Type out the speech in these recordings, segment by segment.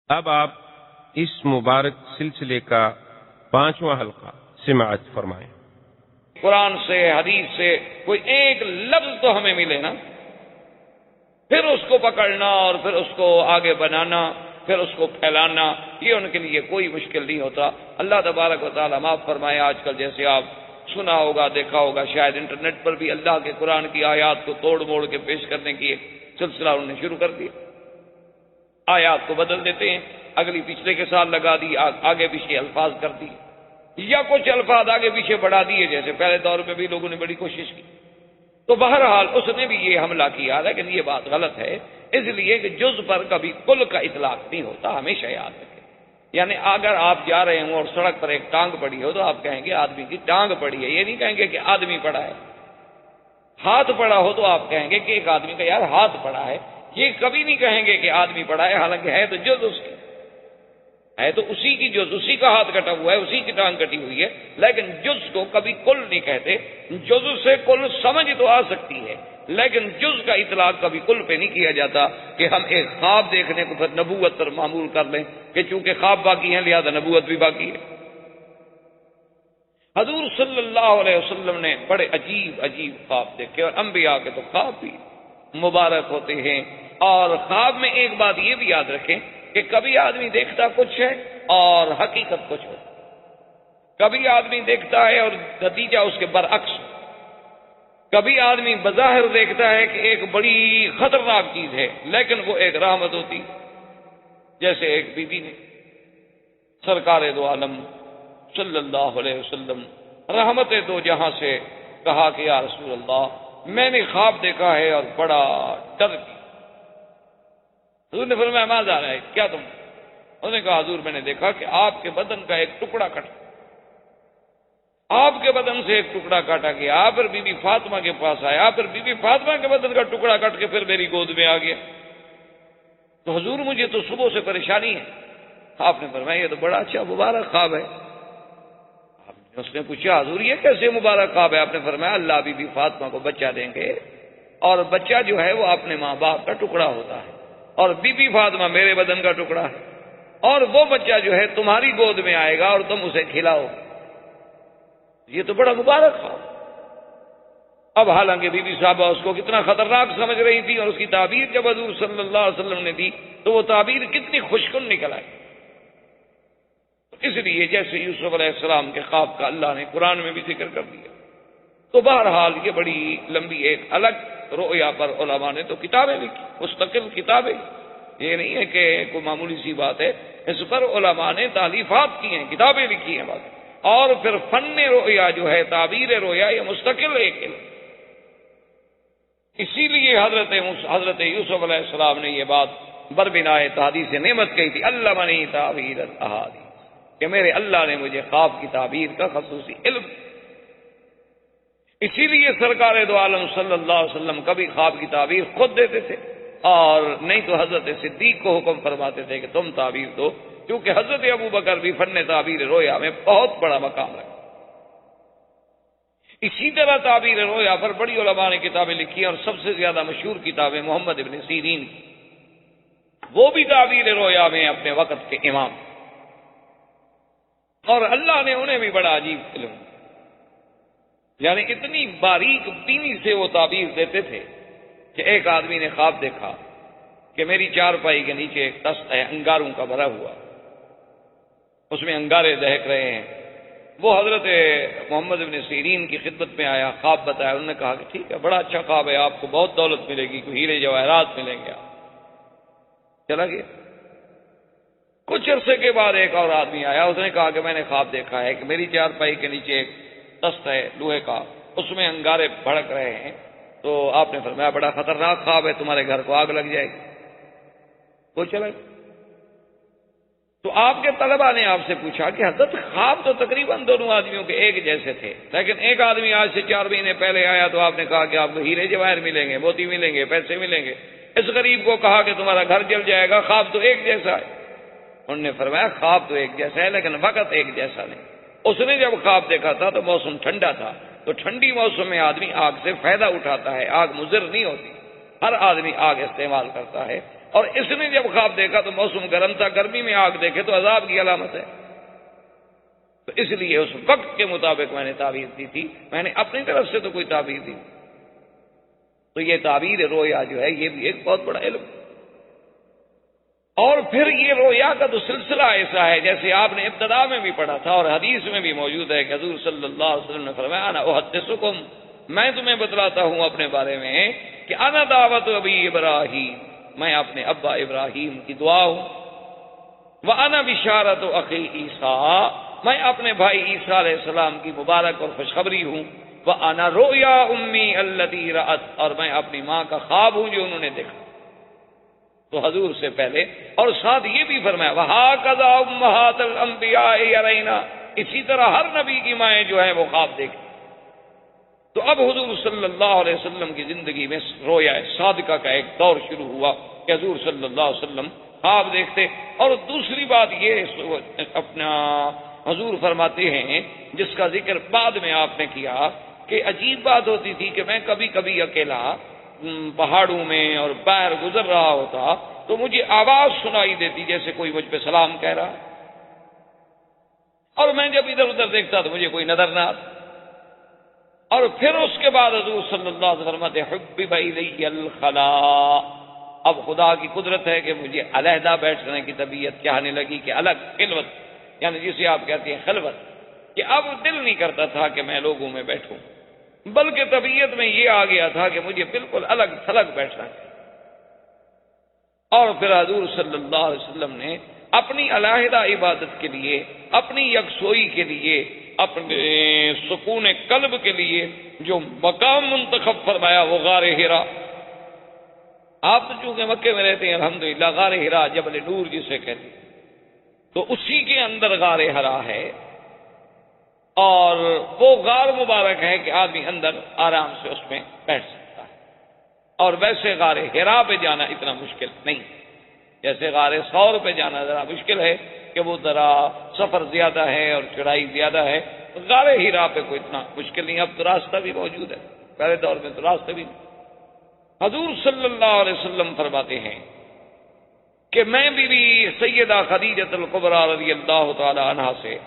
اب آپ اس مبارک سلسلے کا 5واں حلقہ سماعت فرمائیں۔ قرآن سے حدیث سے کوئی ایک لفظ تو ہمیں ملے نا، پھر اس کو پکڑنا اور پھر اس کو آگے بنانا، پھر اس کو پھیلانا، یہ ان کے لیے کوئی مشکل نہیں ہوتا۔ اللہ تبارک و تعالیٰ معاف فرمائے، آج کل جیسے آپ سنا ہوگا، دیکھا ہوگا، شاید انٹرنیٹ پر بھی اللہ کے قرآن کی آیات کو توڑ موڑ کے پیش کرنے کی ایک سلسلہ انہوں نے شروع کر دیا۔ آیات کو بدل دیتے ہیں، اگلی پچھلے کے ساتھ لگا دی، آگے پیچھے الفاظ کر دی، یا کچھ الفاظ آگے پیچھے بڑھا دیے، جیسے پہلے دور میں بھی لوگوں نے بڑی کوشش کی۔ تو بہرحال اس نے بھی یہ حملہ کیا، لیکن یہ بات غلط ہے، اس لیے کہ جز پر کبھی کل کا اطلاق نہیں ہوتا، ہمیشہ یاد رکھیں۔ یعنی اگر آپ جا رہے ہوں اور سڑک پر ایک ٹانگ پڑی ہو تو آپ کہیں گے آدمی کی ٹانگ پڑی ہے، یہ نہیں کہیں گے کہ آدمی پڑا ہے۔ ہاتھ پڑا ہو تو آپ کہیں گے کہ ایک آدمی کا یار ہاتھ پڑا ہے، یہ کبھی نہیں کہیں گے کہ آدمی پڑا ہے، حالانکہ ہے تو جز اس کی، ہے تو اسی کی جز، اسی کا ہاتھ کٹا ہوا ہے، اسی کی ٹانگ کٹی ہوئی ہے، لیکن جز کو کبھی کل نہیں کہتے۔ جز سے کل سمجھ تو آ سکتی ہے، لیکن جز کا اطلاق کبھی کل پہ نہیں کیا جاتا کہ ہم ایک خواب دیکھنے کو پھر نبوت پر معمول کر لیں کہ چونکہ خواب باقی ہیں لہذا نبوت بھی باقی ہے۔ حضور صلی اللہ علیہ وسلم نے بڑے عجیب عجیب خواب دیکھے، اور انبیاء کے تو خواب بھی مبارک ہوتے ہیں۔ اور خواب میں ایک بات یہ بھی یاد رکھیں کہ کبھی آدمی دیکھتا کچھ ہے اور حقیقت کچھ ہوتا، کبھی آدمی دیکھتا ہے اور نتیجہ اس کے برعکس، کبھی آدمی بظاہر دیکھتا ہے کہ ایک بڑی خطرناک چیز ہے لیکن وہ ایک رحمت ہوتی، جیسے ایک بی بی نے سرکار دو عالم صلی اللہ علیہ وسلم رحمت دو جہاں سے کہا کہ یا رسول اللہ میں نے خواب دیکھا ہے اور بڑا ڈر گیا۔ حضور نے فرمایا ماذا رہا ہے، کیا تم؟ انہوں نے کہا حضور میں نے دیکھا کہ آپ کے بدن کا ایک ٹکڑا کٹا، آپ کے بدن سے ایک ٹکڑا کاٹا گیا، پھر بی بی فاطمہ کے پاس آیا، پھر بی بی فاطمہ کے بدن کا ٹکڑا کٹ کے پھر میری گود میں آ گیا۔ تو حضور مجھے تو صبح سے پریشانی ہے۔ آپ نے فرمایا یہ تو بڑا اچھا مبارک خواب ہے۔ اس نے پوچھا حضور یہ کیسے مبارک خواب ہے؟ آپ نے فرمایا اللہ بی بی فاطمہ کو بچہ دیں گے، اور بچہ جو ہے وہ اپنے ماں باپ کا ٹکڑا ہوتا ہے، اور بی بی فاطمہ میرے بدن کا ٹکڑا ہے، اور وہ بچہ جو ہے تمہاری گود میں آئے گا اور تم اسے کھلاؤ۔ یہ تو بڑا مبارک خواب۔ اب حالانکہ بی بی صاحبہ اس کو کتنا خطرناک سمجھ رہی تھی، اور اس کی تعبیر جب حضور صلی اللہ علیہ وسلم نے دی تو وہ تعبیر کتنی خوشکن نکل آئی۔ اس لیے جیسے یوسف علیہ السلام کے خواب کا اللہ نے قرآن میں بھی ذکر کر دیا۔ تو بہرحال یہ بڑی لمبی ایک الگ رؤیا پر علماء نے تو کتابیں لکھی، مستقل کتابیں، یہ نہیں ہے کہ کوئی معمولی سی بات ہے، اس پر علماء نے تالیفات کی ہیں، کتابیں لکھی ہیں بات۔ اور پھر فن رؤیا جو ہے، تعبیر رؤیا، یہ مستقل ایک علم۔ اسی لیے حضرت یوسف علیہ السلام نے یہ بات بربنائے تحدیث نعمت کہی تھی، علمنی تعبیر الاحادیث، کہ میرے اللہ نے مجھے خواب کی تعبیر کا خصوصی علم۔ اسی لیے سرکار دو عالم صلی اللہ علیہ وسلم کبھی خواب کی تعبیر خود دیتے تھے، اور نہیں تو حضرت صدیق کو حکم فرماتے تھے کہ تم تعبیر دو، کیونکہ حضرت ابو بکر بھی فن تعبیر رویا میں بہت بڑا مقام رکھا۔ اسی طرح تعبیر رویا پر بڑی علماء نے کتابیں لکھی، اور سب سے زیادہ مشہور کتابیں محمد ابن سیرین کی، وہ بھی تعبیر رویا میں اپنے وقت کے امام، اور اللہ نے انہیں بھی بڑا عجیب علم، یعنی اتنی باریک بینی سے وہ تعبیر دیتے تھے کہ ایک آدمی نے خواب دیکھا کہ میری چارپائی کے نیچے ایک تخت ہے انگاروں کا بھرا ہوا، اس میں انگارے دہک رہے ہیں۔ وہ حضرت محمد ابن سیرین کی خدمت میں آیا، خواب بتایا، انہوں نے کہا کہ ٹھیک ہے بڑا اچھا خواب ہے، آپ کو بہت دولت ملے گی، کوئی ہیرے جواہرات ملیں گے۔ چلا گیا۔ کچھ عرصے کے بعد ایک اور آدمی آیا، اس نے کہا کہ میں نے خواب دیکھا ہے کہ میری چارپائی کے نیچے ایک تخت ہے لوہے کا، اس میں انگارے بھڑک رہے ہیں۔ تو آپ نے فرمایا بڑا خطرناک خواب ہے، تمہارے گھر کو آگ لگ جائے گی۔ وہ چلا گیا۔ تو آپ کے طلباء نے آپ سے پوچھا کہ حضرت خواب تو تقریباً دونوں آدمیوں کے ایک جیسے تھے، لیکن ایک آدمی آج سے 4 مہینے پہلے آیا تو آپ نے کہا کہ آپ کو ہیرے جواہر ملیں گے، موتی ملیں گے، پیسے ملیں گے۔ اس غریب کو کہا کہ تمہارا گھر جل جائے گا، خواب تو ایک جیسا ہے۔ انہوں نے فرمایا خواب تو ایک جیسا ہے لیکن وقت ایک جیسا نہیں۔ اس نے جب خواب دیکھا تھا تو موسم ٹھنڈا تھا، تو ٹھنڈی موسم میں آدمی آگ سے فائدہ اٹھاتا ہے، آگ مضر نہیں ہوتی، ہر آدمی آگ استعمال کرتا ہے، اور اس نے جب خواب دیکھا تو موسم گرم تھا، گرمی میں آگ دیکھے تو عذاب کی علامت ہے، تو اس لیے اس وقت کے مطابق میں نے تعبیر دی تھی، میں نے اپنی طرف سے تو کوئی تعبیر دی۔ تو یہ تعبیر رویا جو ہے یہ بھی ایک بہت بڑا علم۔ اور پھر یہ رویا کا تو سلسلہ ایسا ہے جیسے آپ نے ابتدا میں بھی پڑھا تھا اور حدیث میں بھی موجود ہے کہ حضور صلی اللہ علیہ وسلم نے فرمایا انا احدثکم، میں تمہیں بتلاتا ہوں اپنے بارے میں کہ انا دعوت ابی ابراہیم، میں اپنے ابا ابراہیم کی دعا ہوں، وانا بشارت اخی عیسیٰ، میں اپنے بھائی عیسیٰ علیہ السلام کی مبارک اور خوشخبری ہوں، وانا رؤیا امی التی رأت، اور میں اپنی ماں کا خواب ہوں جو انہوں نے دیکھا۔ تو حضور سے پہلے اور ساتھ یہ بھی فرمایا وَهَكَذَا أُمَّهَاتُ الْأَنبِيَاءِ يَرَيْنَا، اسی طرح ہر نبی کی مائیں جو ہیں وہ خواب دیکھیں۔ تو اب حضور صلی اللہ علیہ وسلم کی زندگی میں رویا صادقہ کا ایک دور شروع ہوا کہ حضور صلی اللہ علیہ وسلم خواب دیکھتے۔ اور دوسری بات یہ اپنا حضور فرماتے ہیں جس کا ذکر بعد میں آپ نے کیا کہ عجیب بات ہوتی تھی کہ میں کبھی کبھی اکیلا پہاڑوں میں اور باہر گزر رہا ہوتا تو مجھے آواز سنائی دیتی جیسے کوئی مجھ پہ سلام کہہ رہا، اور میں جب ادھر ادھر دیکھتا تو مجھے کوئی نظر نہ آتا۔ اور پھر اس کے بعد حضور صلی اللہ علیہ وسلم فرماتے حبب الی الخلاء، اب خدا کی قدرت ہے کہ مجھے علیحدہ بیٹھنے کی طبیعت چاہنے لگی کہ الگ خلوت، یعنی جسے آپ کہتے ہیں خلوت، کہ اب دل نہیں کرتا تھا کہ میں لوگوں میں بیٹھوں، بلکہ طبیعت میں یہ آ گیا تھا کہ مجھے بالکل الگ تھلگ بیٹھنا ہے۔ اور پھر حضور صلی اللہ علیہ وسلم نے اپنی علیحدہ عبادت کے لیے، اپنی یکسوئی کے لیے، اپنے سکون قلب کے لیے جو مقام منتخب فرمایا وہ غار حرا۔ آپ تو چونکہ مکے میں رہتے ہیں الحمدللہ، غار حرا جبل نور جسے کہتے ہیں، تو اسی کے اندر غار حرا ہے، اور وہ غار مبارک ہے کہ آدمی اندر آرام سے اس میں بیٹھ سکتا ہے۔ اور ویسے غار حرا پہ جانا اتنا مشکل نہیں، جیسے غار ثور پہ جانا ذرا مشکل ہے کہ وہ ذرا سفر زیادہ ہے اور چڑھائی زیادہ ہے، غار حرا پہ کوئی اتنا مشکل نہیں، اب تو راستہ بھی موجود ہے، پہلے دور میں تو راستہ بھی نہیں۔ حضور صلی اللہ علیہ وسلم فرماتے ہیں کہ میں بھی سیدہ خدیجہ الکبریٰ رضی اللہ تعالی عنہا سے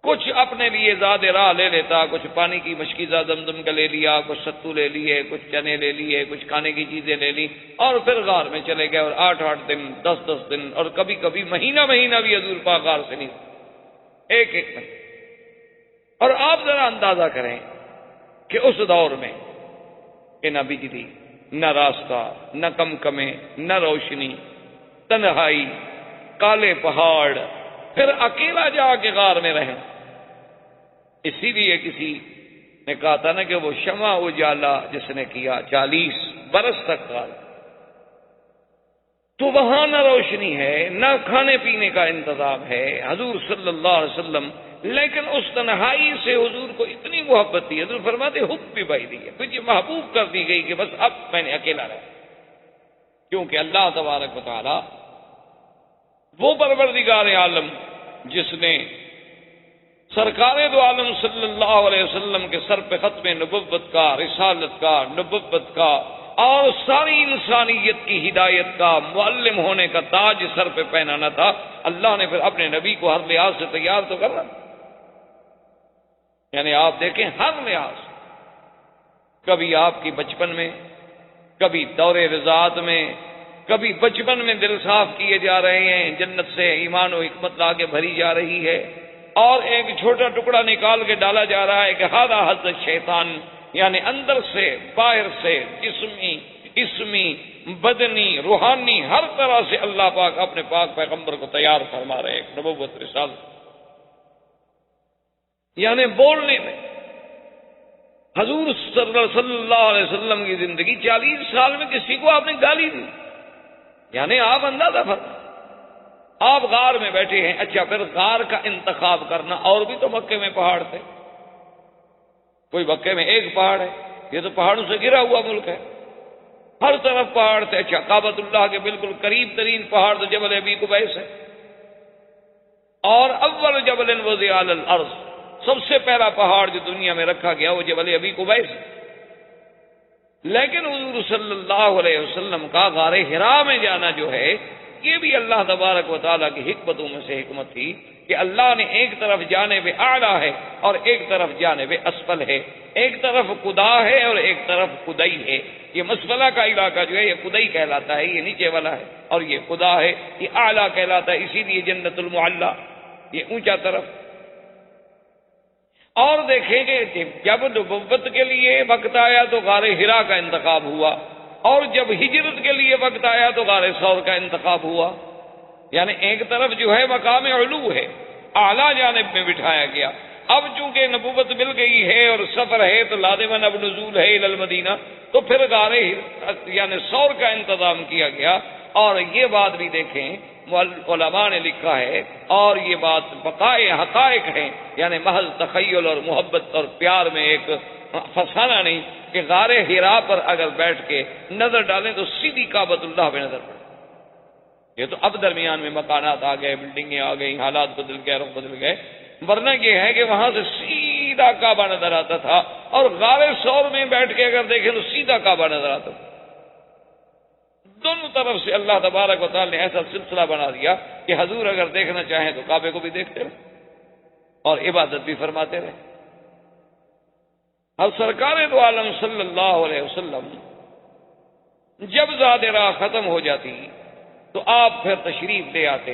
کچھ اپنے لیے زاد راہ لے لیتا، کچھ پانی کی مشکیزہ زمزم کا لے لیا، کچھ ستو لے لیے، کچھ چنے لے لیے، کچھ کھانے کی چیزیں لے لی، اور پھر غار میں چلے گئے، اور 8 دن 10 دن اور کبھی کبھی مہینہ بھی حضور پاک غار سے نہیں، ایک مہینہ۔ اور آپ ذرا اندازہ کریں کہ اس دور میں کہ نہ بجلی، نہ راستہ، نہ کمکمے، نہ روشنی، تنہائی، کالے پہاڑ، پھر اکیلا جا کے غار میں رہیں۔ اسی لیے کسی نے کہا تھا نا کہ وہ شمع اجالا جس نے کیا 40 برس تک غار، تو وہاں نہ روشنی ہے، نہ کھانے پینے کا انتظام ہے، حضور صلی اللہ علیہ وسلم، لیکن اس تنہائی سے حضور کو اتنی محبت تھی، حضور فرماتے حب بھی بائی دی ہے، مجھے محبوب کر دی گئی کہ بس اب میں نے اکیلا رہا، کیونکہ اللہ تبارک و تعالی وہ پروردگار عالم جس نے سرکار دو عالم صلی اللہ علیہ وسلم کے سر پہ ختم نبوت کا، رسالت کا، نبوت کا اور ساری انسانیت کی ہدایت کا، معلم ہونے کا تاج سر پہ پہنانا تھا، اللہ نے پھر اپنے نبی کو ہر لحاظ سے تیار تو کرنا، یعنی آپ دیکھیں ہر لحاظ، کبھی آپ کی بچپن میں، کبھی دور رضاعت میں، کبھی بچپن میں دل صاف کیے جا رہے ہیں، جنت سے ایمان و حکمت لا کے بھری جا رہی ہے، اور ایک چھوٹا ٹکڑا نکال کے ڈالا جا رہا ہے کہ ہادہ حضرت شیطان، یعنی اندر سے باہر سے جسمی، اسمی، بدنی، روحانی، ہر طرح سے اللہ پاک اپنے پاک پیغمبر کو تیار فرما رہے ہیں نبوت رسالت، یعنی بولنے میں حضور صلی اللہ علیہ وسلم کی زندگی 40 سال میں کسی کو آپ نے گالی دی، یعنی آپ اندازہ فرمائیں، آپ غار میں بیٹھے ہیں۔ اچھا پھر غار کا انتخاب کرنا، اور بھی تو مکے میں پہاڑ تھے، کوئی مکے میں ایک پہاڑ ہے، یہ تو پہاڑوں سے گرا ہوا ملک ہے، ہر طرف پہاڑ تھے۔ اچھا کعبۃ اللہ کے بالکل قریب ترین پہاڑ تو جبل ابی قبیس ہے، اور اول جبل وضع علی الارض، سب سے پہلا پہاڑ جو دنیا میں رکھا گیا وہ جبل ابی قبیس ہے۔ لیکن حضور صلی اللہ علیہ وسلم کا غار حرا میں جانا جو ہے یہ بھی اللہ تبارک و تعالیٰ کی حکمتوں میں سے حکمت تھی کہ اللہ نے ایک طرف جانب اعلیٰ ہے اور ایک طرف جانب اسفل ہے، ایک طرف قدا ہے اور ایک طرف قدئی ہے۔ یہ مسفلہ کا علاقہ جو ہے یہ قدئی کہلاتا ہے، یہ نیچے والا ہے، اور یہ قدا ہے، یہ اعلیٰ کہلاتا ہے، اسی لیے جنت المعلیٰ یہ اونچا طرف۔ اور دیکھیں کہ جب نبوت کے لیے وقت آیا تو غار حرا کا انتخاب ہوا، اور جب ہجرت کے لیے وقت آیا تو غار ثور کا انتخاب ہوا۔ یعنی ایک طرف جو ہے مقام علو ہے، اعلیٰ جانب میں بٹھایا گیا۔ اب چونکہ نبوت مل گئی ہے اور سفر ہے تو لازماً اب نزول ہے الی المدینہ، تو پھر غار یعنی ثور کا انتظام کیا گیا۔ اور یہ بات بھی دیکھیں علماء نے لکھا ہے، اور یہ بات بقائے حقائق ہیں، یعنی محض تخیل اور محبت اور پیار میں ایک فسانہ نہیں، کہ غار حرا پر اگر بیٹھ کے نظر ڈالیں تو سیدھی کعبۃ اللہ پہ نظر پڑے۔ یہ تو اب درمیان میں مکانات آ گئے، بلڈنگیں آ گئی، حالات بدل گئے، رخ بدل گئے، ورنہ یہ ہے کہ وہاں سے سیدھا کعبہ نظر آتا تھا، اور غار ثور میں بیٹھ کے اگر دیکھیں تو سیدھا کعبہ نظر آتا تھا۔ دونوں طرف سے اللہ تبارک و تعالی نے ایسا سلسلہ بنا دیا کہ حضور اگر دیکھنا چاہیں تو کعبے کو بھی دیکھتے رہے اور عبادت بھی فرماتے رہے۔ اب سرکار دو عالم صلی اللہ علیہ وسلم جب ذات راہ ختم ہو جاتی تو آپ پھر تشریف لے آتے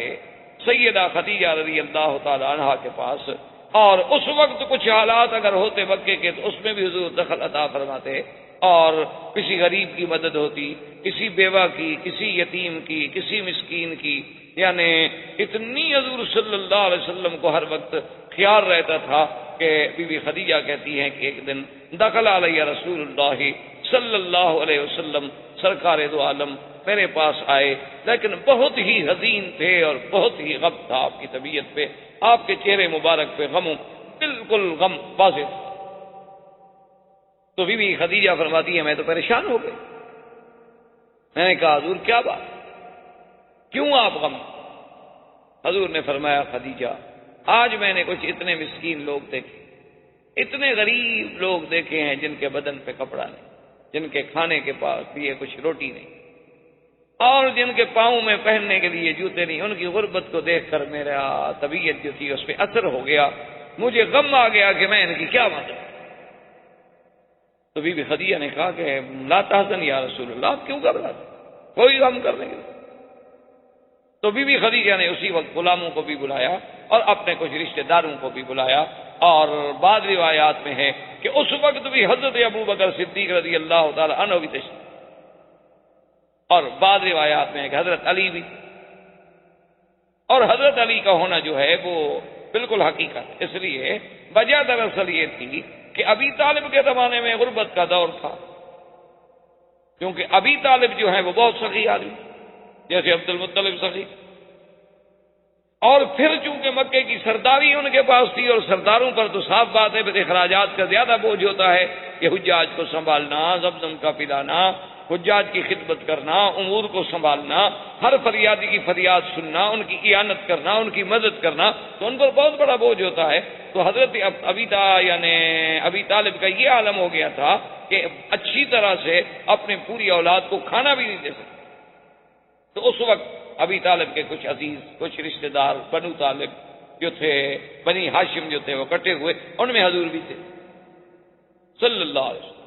سیدہ خدیجہ رضی اللہ تعالی عنہا کے پاس، اور اس وقت کچھ حالات اگر ہوتے مکے کے تو اس میں بھی حضور دخل عطا فرماتے، اور کسی غریب کی مدد ہوتی، کسی بیوہ کی، کسی یتیم کی، کسی مسکین کی، یعنی اتنی حضور صلی اللہ علیہ وسلم کو ہر وقت خیال رہتا تھا کہ بی بی خدیجہ کہتی ہیں کہ ایک دن دخل علیہ رسول اللہ صلی اللہ علیہ وسلم، سرکار دو عالم میرے پاس آئے، لیکن بہت ہی حزین تھے اور بہت ہی غم تھا آپ کی طبیعت پہ، آپ کے چہرے مبارک پہ غم، بالکل غم واضح تھا۔ تو بی بی خدیجہ فرماتی ہے میں تو پریشان ہو گئی، میں نے کہا حضور کیا بات، کیوں آپ غم؟ حضور نے فرمایا خدیجہ آج میں نے کچھ اتنے مسکین لوگ دیکھے، اتنے غریب لوگ دیکھے ہیں جن کے بدن پہ کپڑا نہیں، جن کے کھانے کے پاس لیے کچھ روٹی نہیں، اور جن کے پاؤں میں پہننے کے لیے جوتے نہیں۔ ان کی غربت کو دیکھ کر میرا طبیعت جو تھی اس پہ اثر ہو گیا، مجھے غم آ گیا کہ میں ان کی کیا مدد۔ تو بی بی خدیجہ نے کہا کہ لا تحزن یا رسول اللہ، آپ کیوں گھبراتے، کوئی غم کرنے کے لیے۔ تو بی بی خدیجہ نے اسی وقت غلاموں کو بھی بلایا اور اپنے کچھ رشتہ داروں کو بھی بلایا، اور بعض روایات میں ہے کہ اس وقت بھی حضرت ابو بکر صدیق رضی اللہ تعالی عنہ بھی تشریف، اور بعض روایات میں ہے کہ حضرت علی بھی، اور حضرت علی کا ہونا جو ہے وہ بالکل حقیقت ہے۔ اس لیے وجہ دراصل یہ تھی کہ ابی طالب کے زمانے میں غربت کا دور تھا، کیونکہ ابی طالب جو ہے وہ بہت سخی آدمی، جیسے عبد المطلب سخی، اور پھر چونکہ مکے کی سرداری ان کے پاس تھی، اور سرداروں پر تو صاف بات ہے اخراجات کا زیادہ بوجھ ہوتا ہے کہ حجاج کو سنبھالنا، زمزم کا پلانا، حجاج کی خدمت کرنا، امور کو سنبھالنا، ہر فریادی کی فریاد سننا، ان کی اعانت کرنا، ان کی مدد کرنا، تو ان پر بہت بڑا بوجھ ہوتا ہے۔ تو حضرت ابی طالب کا یہ عالم ہو گیا تھا کہ اچھی طرح سے اپنی پوری اولاد کو کھانا بھی نہیں دے سکتے۔ تو اس وقت ابی طالب کے کچھ عزیز، کچھ رشتہ دار بنو طالب جو تھے، بنی ہاشم جو تھے وہ کٹے ہوئے، ان میں حضور بھی تھے صلی اللہ علیہ وسلم۔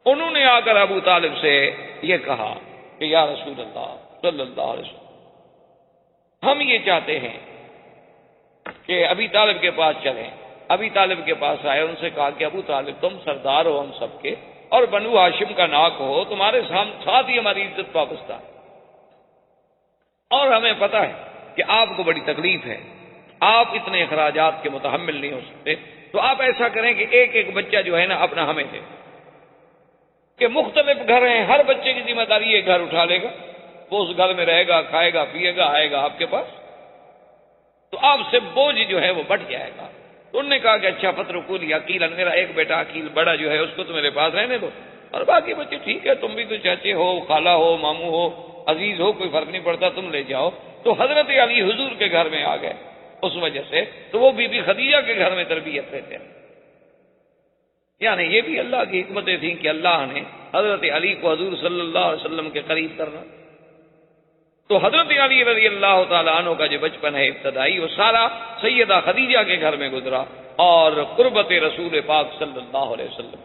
انہوں نے آ کر ابو طالب سے یہ کہا کہ یا رسول اللہ صلی اللہ علیہ وسلم، ہم یہ چاہتے ہیں کہ ابی طالب کے پاس چلیں۔ ابی طالب کے پاس آئے، ان سے کہا کہ ابو طالب تم سردار ہو ہم سب کے، اور بنو ہاشم کا ناک ہو، تمہارے ساتھ ہی ہماری عزت وابستہ ہے، اور ہمیں پتہ ہے کہ آپ کو بڑی تکلیف ہے، آپ اتنے اخراجات کے متحمل نہیں ہو سکتے، تو آپ ایسا کریں کہ ایک ایک بچہ جو ہے نا اپنا ہمیں دے، کہ مختلف گھر ہیں، ہر بچے کی ذمہ داری ایک گھر اٹھا لے گا، وہ اس گھر میں رہے گا، کھائے گا، پیے گا، آئے گا آپ کے پاس، تو آپ سے بوجھ جو ہے وہ بڑھ جائے گا۔ تو انہوں نے کہا کہ اچھا فترکوا لی عقیلا، میرا ایک بیٹا عقیل بڑا جو ہے اس کو تو میرے پاس رہنے دو، اور باقی بچے ٹھیک ہے، تم بھی تو چاچے ہو، خالہ ہو، ماموں ہو، عزیز ہو، کوئی فرق نہیں پڑتا، تم لے جاؤ۔ تو حضرت علی حضور کے گھر میں آ گئے، اس وجہ سے تو وہ بی بی خدیجہ کے گھر میں تربیت لیتے ہیں۔ یعنی یہ بھی اللہ کی حکمتیں تھیں کہ اللہ نے حضرت علی کو حضور صلی اللہ علیہ وسلم کے قریب کرنا. تو حضرت علی رضی اللہ تعالیٰ عنہ کا جو بچپن ہے ابتدائی، وہ سارا سیدہ خدیجہ کے گھر میں گزرا اور قربت رسول پاک صلی اللہ علیہ وسلم.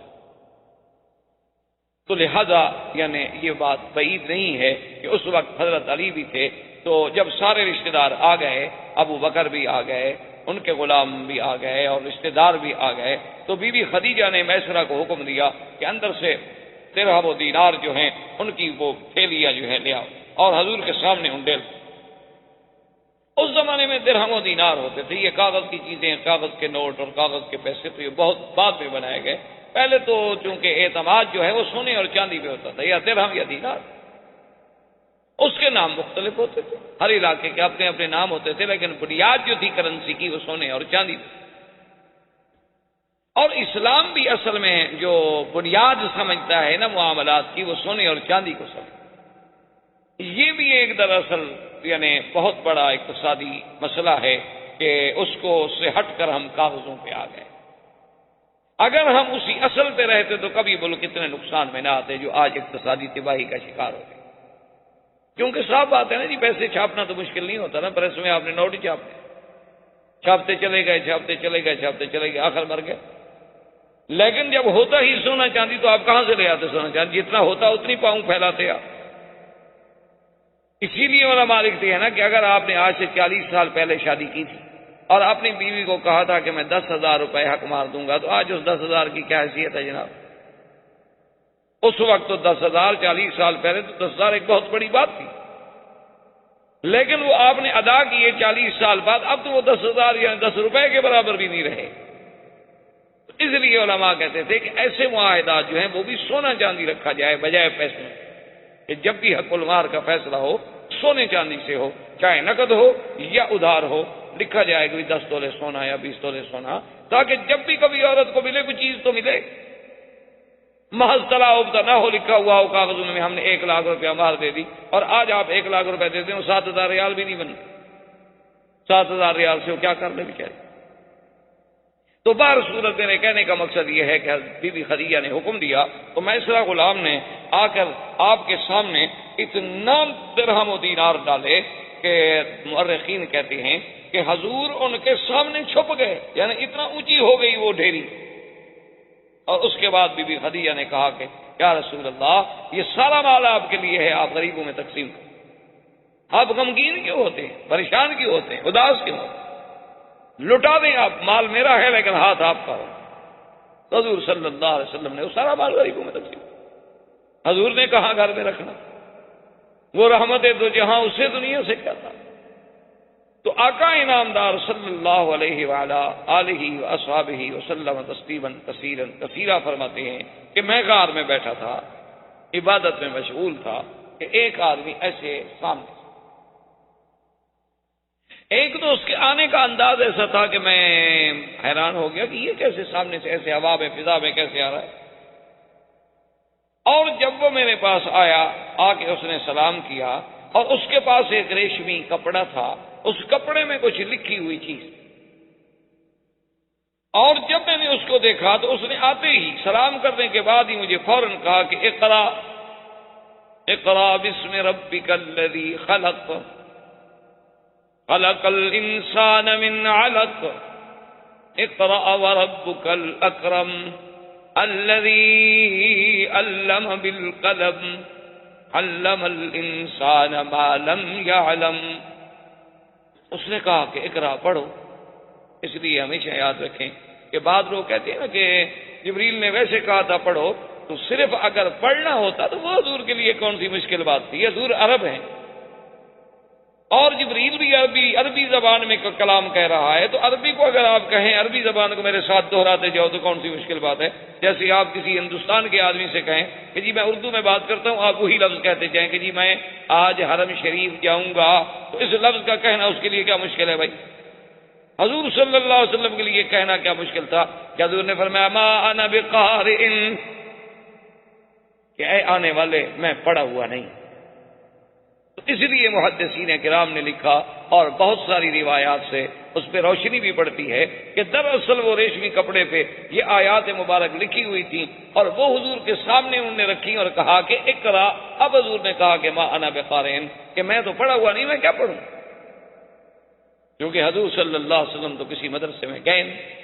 تو لہذا یعنی یہ بات بعید نہیں ہے کہ اس وقت حضرت علی بھی تھے. تو جب سارے رشتہ دار آ گئے، ابو بکر بھی آ گئے، ان کے غلام بھی آ گئے اور رشتہ دار بھی آ گئے، تو بی بی خدیجہ نے میسرہ کو حکم دیا کہ اندر سے درہم و دینار جو ہیں ان کی وہ تھیلیاں جو ہیں لے آؤ اور حضور کے سامنے انڈیل. اس زمانے میں درہم و دینار ہوتے تھے، یہ کاغذ کی چیزیں، کاغذ کے نوٹ اور کاغذ کے پیسے تو یہ بہت بعد میں بنائے گئے. پہلے تو چونکہ اعتماد جو ہے وہ سونے اور چاندی پہ ہوتا تھا، یا درہم یا دینار. اس کے نام مختلف ہوتے تھے، ہر علاقے کے اپنے اپنے نام ہوتے تھے، لیکن بنیاد جو تھی کرنسی کی وہ سونے اور چاندی تھی. اور اسلام بھی اصل میں جو بنیاد سمجھتا ہے نا معاملات کی، وہ سونے اور چاندی کو سمجھتا. یہ بھی ایک دراصل یعنی بہت بڑا اقتصادی مسئلہ ہے کہ اس کو سے ہٹ کر ہم کاغذوں پہ آ گئے. اگر ہم اسی اصل پہ رہتے تو کبھی ملک اتنے نقصان میں نہ آتے جو آج اقتصادی تباہی کا شکار ہو گئے. کیونکہ صاف بات ہے نا جی، پیسے چھاپنا تو مشکل نہیں ہوتا نا، پریس میں آپ نے نوٹ ہی چھاپتے چلے گئے، چھاپتے چلے گئے، چھاپتے چلے گئے، آخر مر گئے. لیکن جب ہوتا ہی سونا چاندی تو آپ کہاں سے لے آتے سونا چاندی؟ جتنا ہوتا اتنی پاؤں پھیلاتے آپ. اسی لیے علماء لکھتے ہیں نا کہ اگر آپ نے آج سے 40 سال پہلے شادی کی تھی اور اپنی بیوی کو کہا تھا کہ میں 10,000 روپے حق مار دوں گا، تو آج اس 10,000 کی کیا حیثیت ہے جناب؟ اس وقت تو 10,000، 40 سال پہلے تو 10,000 ایک بہت بڑی بات تھی. لیکن وہ آپ نے ادا کیے 40 سال بعد، اب تو وہ 10,000 یا 10 روپے کے برابر بھی نہیں رہے. اس لیے علماء کہتے تھے کہ ایسے معاہدات جو ہیں وہ بھی سونا چاندی رکھا جائے بجائے پیسے، کہ جب بھی حق المال کا فیصلہ ہو سونے چاندی سے ہو، چاہے نقد ہو یا ادھار ہو، لکھا جائے کہ 10 تولے سونا یا 20 تولے سونا، تاکہ جب بھی کبھی عورت کو ملے کوئی چیز تو ملے. محض تلا نہ ہو لکھا ہوا ہو کاغذوں میں ہم نے 1 لاکھ روپیہ مہر دے دی، اور آج آپ 1 لاکھ روپے دیتے ہیں 7,000 ریال بھی نہیں بنتے. 7,000 ریال سے وہ کیا کر لے بیچارے. تو بہر صورت میرے کہنے کا مقصد یہ ہے کہ بی بی خدیجہ نے حکم دیا تو میسرہ غلام نے آ کر آپ کے سامنے اتنا درہم و دینار ڈالے کہ مورخین کہتے ہیں کہ حضور ان کے سامنے چھپ گئے، یعنی اتنا اونچی ہو گئی وہ ڈھیری. اور اس کے بعد بی بی خدیجہ نے کہا کہ یا رسول اللہ، یہ سارا مال آپ کے لیے ہے، آپ غریبوں میں تقسیم کریں. آپ غمگین کیوں ہوتے ہیں، پریشان کیوں ہوتے ہیں، اداس کیوں ہوتے ہیں؟ لٹا دیں آپ، مال میرا ہے لیکن ہاتھ آپ کا ہو. حضور صلی اللہ علیہ وسلم نے وہ سارا مال غریبوں میں تقسیم. حضور نے کہا گھر میں رکھنا، وہ رحمت دو جہاں اسے دنیا سے کیا تھا. تو آقا انعامدار صلی اللہ علیہ وآلہ آلہ واصحابہ وسلم تسلیما کثیرا کثیرا فرماتے ہیں کہ میں غار میں بیٹھا تھا، عبادت میں مشغول تھا کہ ایک آدمی ایسے سامنے. ایک تو اس کے آنے کا انداز ایسا تھا کہ میں حیران ہو گیا کہ یہ کیسے سامنے سے ایسے ہوا میں فضا میں کیسے آ رہا ہے. اور جب وہ میرے پاس آیا، آ کے اس نے سلام کیا، اور اس کے پاس ایک ریشمی کپڑا تھا، اس کپڑے میں کچھ لکھی ہوئی چیز. اور جب میں نے اس کو دیکھا تو اس نے آتے ہی سلام کرنے کے بعد ہی مجھے فوراً کہا کہ اقرا اقرا بسم ربک الذی خلق خلق الانسان من علق اقرا وربک الاکرم الذی علم بالقلم علم الانسان ما لم یعلم. اس نے کہا کہ اقرا پڑھو. اس لیے ہمیشہ یاد رکھیں کہ بعض لوگ کہتے ہیں نا کہ جبریل نے ویسے کہا تھا پڑھو، تو صرف اگر پڑھنا ہوتا تو وہ حضور کے لیے کون سی مشکل بات تھی. حضور عرب ہیں اور جبریل بھی عربی زبان میں کلام کہہ رہا ہے، تو عربی کو اگر آپ کہیں، عربی زبان کو میرے ساتھ دہراتے جاؤ تو کون سی مشکل بات ہے. جیسے آپ کسی ہندوستان کے آدمی سے کہیں کہ جی میں اردو میں بات کرتا ہوں، آپ وہی لفظ کہتے جائیں کہ جی میں آج حرم شریف جاؤں گا، تو اس لفظ کا کہنا اس کے لیے کیا مشکل ہے بھائی. حضور صلی اللہ علیہ وسلم کے لیے کہنا کیا مشکل تھا کہ حضور نے فرمایا ما انا بقارئ، کہ اے آنے والے میں پڑھا ہوا نہیں. تو اس لیے محدثین کرام نے لکھا اور بہت ساری روایات سے اس پہ روشنی بھی پڑتی ہے کہ دراصل وہ ریشمی کپڑے پہ یہ آیات مبارک لکھی ہوئی تھی اور وہ حضور کے سامنے انہوں نے رکھی اور کہا کہ اقرا. اب حضور نے کہا کہ ما انا بقارئ کہ میں تو پڑھا ہوا نہیں، میں کیا پڑھوں، کیونکہ حضور صلی اللہ علیہ وسلم تو کسی مدرسے میں گئے نہیں.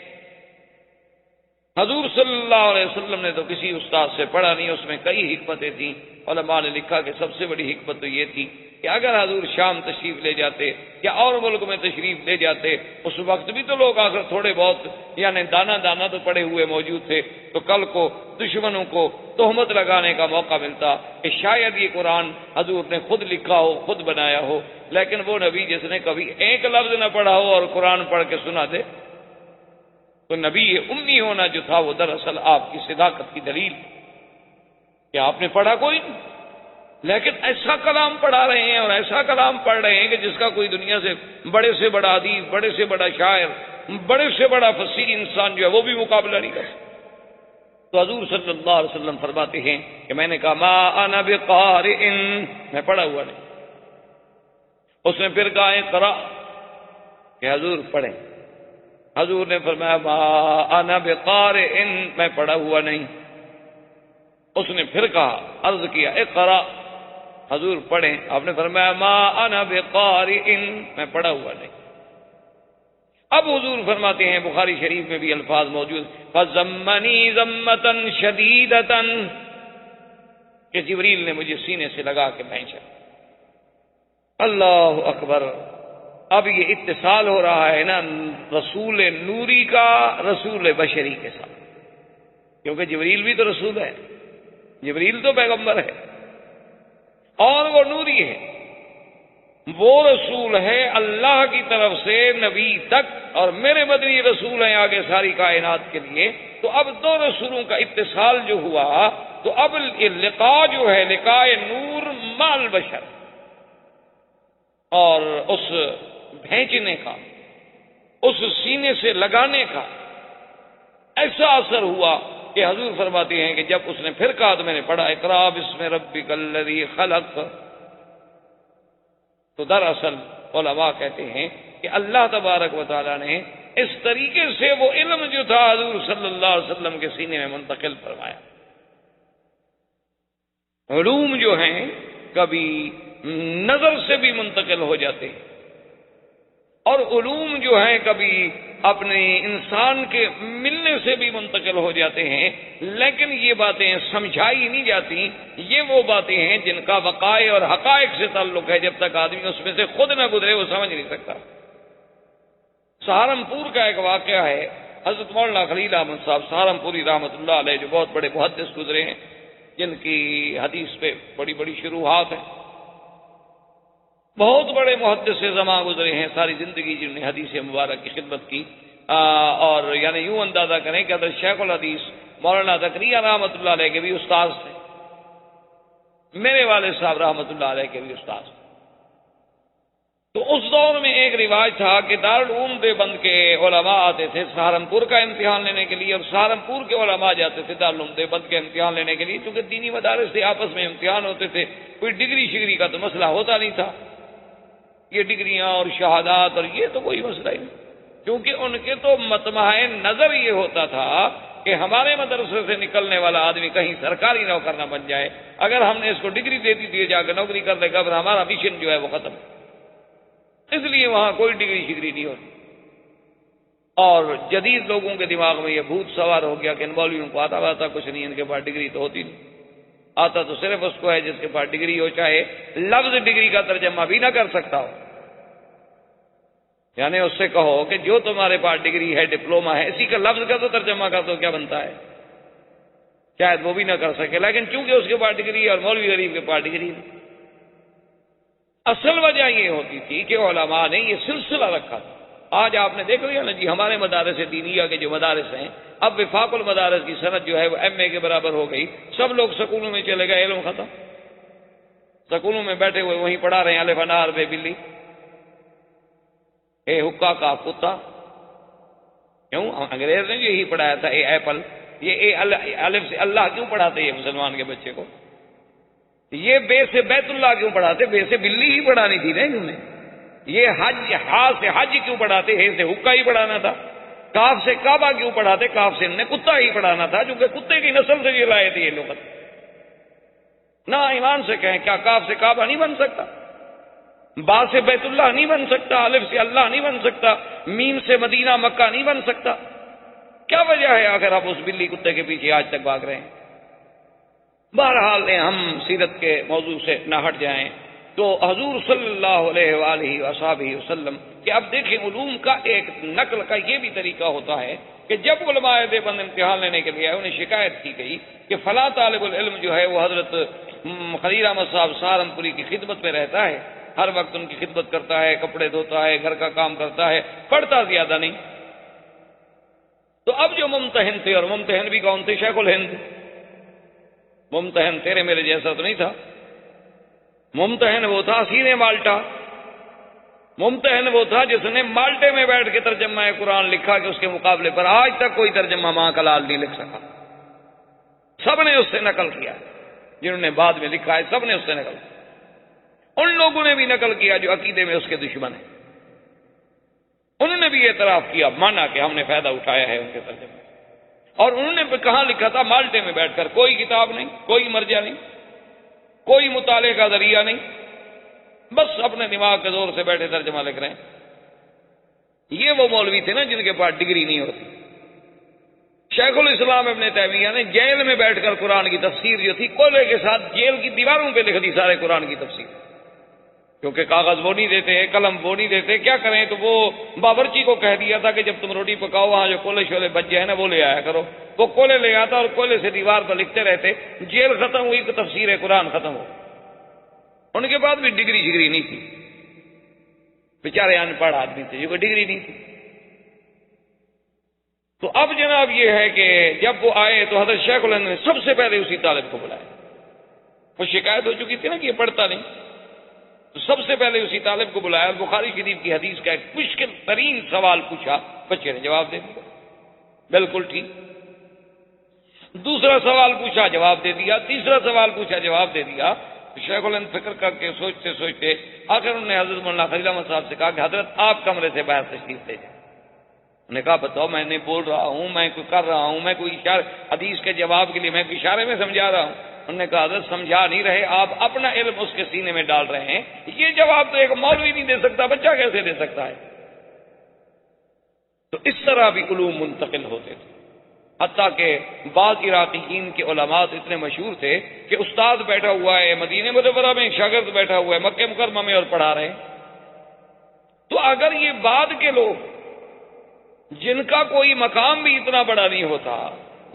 حضور صلی اللہ علیہ وسلم نے تو کسی استاد سے پڑھا نہیں. اس میں کئی حکمتیں تھیں. علماء نے لکھا کہ سب سے بڑی حکمت تو یہ تھی کہ اگر حضور شام تشریف لے جاتے یا اور ملک میں تشریف لے جاتے، اس وقت بھی تو لوگ آخر تھوڑے بہت یعنی دانا دانا تو پڑے ہوئے موجود تھے، تو کل کو دشمنوں کو تہمت لگانے کا موقع ملتا کہ شاید یہ قرآن حضور نے خود لکھا ہو، خود بنایا ہو. لیکن وہ نبی جس نے کبھی ایک لفظ نہ پڑھا ہو اور قرآن پڑھ کے سنا دے، تو نبی امی ہونا جو تھا وہ دراصل آپ کی صداقت کی دلیل کہ آپ نے پڑھا کوئی نہیں، لیکن ایسا کلام پڑھا رہے ہیں اور ایسا کلام پڑھ رہے ہیں کہ جس کا کوئی دنیا سے بڑا ادیب، بڑے سے بڑا شاعر، بڑے سے بڑا فصیح انسان جو ہے وہ بھی مقابلہ نہیں کر سکتا. تو حضور صلی اللہ علیہ وسلم فرماتے ہیں کہ میں نے کہا ما انا بقارئ، میں پڑھا ہوا نہیں. اس نے پھر کہا اقرا کہ حضور پڑھیں. حضور نے فرمایا ما انا بقارئ، میں پڑھا ہوا نہیں. اس نے پھر کہا، عرض کیا اقرا، حضور پڑھیں. آپ نے فرمایا ما انا بقارئ، میں پڑھا ہوا نہیں. اب حضور فرماتے ہیں، بخاری شریف میں بھی الفاظ موجود، فَزَمَّنِي ذَمَّةً شَدِيدَةً، کہ جبریل نے مجھے سینے سے لگا کے بھینچا. اللہ اکبر. اب یہ اتصال ہو رہا ہے نا رسول نوری کا رسول بشری کے ساتھ، کیونکہ جبریل بھی تو رسول ہے، جبریل تو پیغمبر ہے اور وہ نوری ہے. وہ رسول ہے اللہ کی طرف سے نبی تک، اور میرے مدنی رسول ہیں آگے ساری کائنات کے لیے. تو اب دو رسولوں کا اتصال جو ہوا، تو اب یہ لقاء جو ہے لقاء نور مال بشر، اور اس بھیجنے کا، اس سینے سے لگانے کا ایسا اثر ہوا کہ حضور فرماتے ہیں کہ جب اس نے پھر کہا تو میں نے پڑھا اقرا بسم ربک الذی خلق. تو دراصل علماء کہتے ہیں کہ اللہ تبارک و تعالیٰ نے اس طریقے سے وہ علم جو تھا حضور صلی اللہ علیہ وسلم کے سینے میں منتقل فرمایا. علوم جو ہیں کبھی نظر سے بھی منتقل ہو جاتے ہیں، اور علوم جو ہیں کبھی اپنے انسان کے ملنے سے بھی منتقل ہو جاتے ہیں. لیکن یہ باتیں سمجھائی نہیں جاتی. یہ وہ باتیں ہیں جن کا وقائع اور حقائق سے تعلق ہے. جب تک آدمی اس میں سے خود نہ گزرے وہ سمجھ نہیں سکتا. سہارنپور کا ایک واقعہ ہے، حضرت مولانا خلیل احمد صاحب سہارنپوری رحمۃ اللہ علیہ، جو بہت بڑے محدث گزرے ہیں، جن کی حدیث پہ بڑی بڑی شروحات ہیں، بہت بڑے محدث سے زماں گزرے ہیں، ساری زندگی جنہوں نے حدیث مبارک کی خدمت کی. اور یعنی یوں اندازہ کریں کہ حضرت شیخ الحدیث مولانا زکریا رحمۃ اللہ علیہ کے بھی استاد تھے، میرے والد صاحب رحمۃ اللہ علیہ کے بھی استاد تھے. تو اس دور میں ایک رواج تھا کہ دارالعلوم دیوبند کے علماء آتے تھے سہارنپور کا امتحان لینے کے لیے، اور سہارنپور کے علماء جاتے تھے دارالعلوم دیوبند کے امتحان لینے کے لیے. چونکہ دینی مدارس سے آپس میں امتحان ہوتے تھے، کوئی ڈگری شگری کا تو مسئلہ ہوتا نہیں تھا. یہ ڈگریاں اور شہادات اور یہ تو کوئی مسئلہ ہی نہیں، کیونکہ ان کے تو مطمع نظر یہ ہوتا تھا کہ ہمارے مدرسے سے نکلنے والا آدمی کہیں سرکاری نوکر نہ بن جائے. اگر ہم نے اس کو ڈگری دے دی تو یہ جا کے نوکری کر لے گا، پھر ہمارا مشن جو ہے وہ ختم. اس لیے وہاں کوئی ڈگری شگری نہیں ہوتی. اور جدید لوگوں کے دماغ میں یہ بھوت سوار ہو گیا کہ ان مولویوں کو آتا کچھ نہیں، ان کے پاس ڈگری تو ہوتی نہیں. آتا تو صرف اس کو ہے جس کے پاس ڈگری ہو، چاہے لفظ ڈگری کا ترجمہ بھی نہ کر سکتا ہو. یعنی اس سے کہو کہ جو تمہارے پاس ڈگری ہے، ڈپلوما ہے، اسی کا لفظ کا تو ترجمہ کر دو، کیا بنتا ہے؟ شاید وہ بھی نہ کر سکے. لیکن چونکہ اس کے پاس ڈگری ہے اور مولوی غریب کے پاس ڈگری نہیں. اصل وجہ یہ ہوتی تھی کہ علماء نے یہ سلسلہ رکھا تھا. آج آپ نے دیکھ لیا نا جی، ہمارے مدارس دینیہ کے جو مدارس ہیں، اب وفاق المدارس کی سند جو ہے وہ ایم اے کے برابر ہو گئی. سب لوگ سکولوں میں چلے گئے، علم ختم. سکولوں میں بیٹھے ہوئے وہیں پڑھا رہے ہیں الف انار بے بلی، اے حکا کا کتا. کیوں؟ انگریز نے یہی پڑھایا تھا، اے ایپل. یہ اے الف سے اللہ کیوں پڑھاتے یہ مسلمان کے بچے کو؟ یہ بے سے بیت اللہ کیوں پڑھاتے؟ بے سے بلی ہی پڑھانی تھی نا انہوں نے. یہ حج، ہا سے حج کیوں پڑھاتے؟ ہے سے حکا ہی پڑھانا تھا۔ کاف سے کعبہ کیوں پڑھاتے؟ کاف سے انہیں کتا ہی پڑھانا تھا، چونکہ کتے کی نسل سے یہ لائے تھے یہ لوگ۔ نہ ایمان سے کہیں کیا کاف سے کعبہ نہیں بن سکتا؟ با سے بیت اللہ نہیں بن سکتا؟ الف سے اللہ نہیں بن سکتا؟ میم سے مدینہ مکہ نہیں بن سکتا؟ کیا وجہ ہے اگر آپ اس بلی کتے کے پیچھے آج تک بھاگ رہے ہیں؟ بہرحال ہم سیرت کے موضوع سے نہ ہٹ جائیں تو حضور صلی اللہ علیہ وآلہ وصحبہ وسلم کہ اب دیکھیں علوم کا ایک نقل کا یہ بھی طریقہ ہوتا ہے کہ جب علماء دیوبند امتحان لینے کے لیے آئے انہیں شکایت کی گئی کہ فلاں طالب العلم جو ہے وہ حضرت خلیل احمد صاحب سہارنپوری کی خدمت میں رہتا ہے، ہر وقت ان کی خدمت کرتا ہے، کپڑے دھوتا ہے، گھر کا کام کرتا ہے، پڑھتا زیادہ نہیں۔ تو اب جو ممتحن تھے، اور ممتحن بھی کون تھے؟ شیخ الہند۔ ممتحن تیرے میرے جیسا تو نہیں تھا، ممتحن وہ تھا سینے مالٹا، ممتحن وہ تھا جس نے مالٹے میں بیٹھ کے ترجمہ قرآن لکھا کہ اس کے مقابلے پر آج تک کوئی ترجمہ ماں کا لال نہیں لکھ سکا۔ سب نے اس سے نقل کیا، جنہوں نے بعد میں لکھا ہے سب نے اس سے نقل کیا۔ ان لوگوں نے بھی نقل کیا جو عقیدے میں اس کے دشمن ہیں، انہوں نے بھی اعتراف کیا، مانا کہ ہم نے فائدہ اٹھایا ہے ان کے ترجمے، اور انہوں نے کہاں لکھا تھا؟ مالٹے میں بیٹھ کر، کوئی کتاب نہیں، کوئی مرجع نہیں، کوئی مطالعے کا ذریعہ نہیں، بس اپنے دماغ کے زور سے بیٹھے ترجمہ لکھ رہے ہیں۔ یہ وہ مولوی تھے نا جن کے پاس ڈگری نہیں ہوتی۔ شیخ الاسلام ابن تیمیہ نے جیل میں بیٹھ کر قرآن کی تفسیر جو تھی کولے کے ساتھ جیل کی دیواروں پہ لکھ دی سارے قرآن کی تفسیر، کیونکہ کاغذ وہ نہیں دیتے، قلم وہ نہیں دیتے، کیا کریں؟ تو وہ باورچی کو کہہ دیا تھا کہ جب تم روٹی پکاؤ وہاں جو کولے شولے بچ جائے نا وہ لے آیا کرو۔ وہ کولے لے آتا اور کولے سے دیوار پر لکھتے رہتے، جیل ختم ہوئی تو تفسیر قرآن ختم ہو۔ ان کے بعد بھی ڈگری شگری نہیں تھی، بیچارے ان پڑھ آدمی تھے جو کوئی ڈگری نہیں تھی۔ تو اب جناب یہ ہے کہ جب وہ آئے تو حضرت شیخ الہند نے سب سے پہلے اسی طالب کو بلایا، وہ شکایت ہو چکی تھی نا کہ یہ پڑھتا نہیں، تو سب سے پہلے اسی طالب کو بلایا، بخاری شریف کی حدیث کا ایک مشکل ترین سوال پوچھا، بچے نے جواب دے دیا بالکل ٹھیک۔ دوسرا سوال پوچھا، جواب دے دیا۔ تیسرا سوال پوچھا، جواب دے دیا۔ شیخ الہند فکر کر کے سوچتے سوچتے آخر انہوں نے حضرت مولانا خلیل احمد صاحب سے کہا کہ حضرت آپ کمرے سے باہر تشریف لے جائیں۔ انہوں نے کہا بتاؤ، میں نہیں بول رہا ہوں، میں کوئی کر رہا ہوں، میں کوئی اشارہ حدیث کے جواب کے لیے میں اشارے میں سمجھا رہا ہوں۔ انہوں نے کہا حضرت سمجھا نہیں رہے، آپ اپنا علم اس کے سینے میں ڈال رہے ہیں، یہ جواب تو ایک مولوی نہیں دے سکتا، بچہ کیسے دے سکتا ہے؟ تو اس طرح بھی علوم منتقل ہوتے تھے، حتیٰ کہ بعض عراقیین کے علماء اتنے مشہور تھے کہ استاد بیٹھا ہوا ہے مدینہ منورہ میں، شاگرد بیٹھا ہوا ہے مکہ مکرمہ میں اور پڑھا رہے ہیں۔ تو اگر یہ بعد کے لوگ جن کا کوئی مقام بھی اتنا بڑا نہیں ہوتا،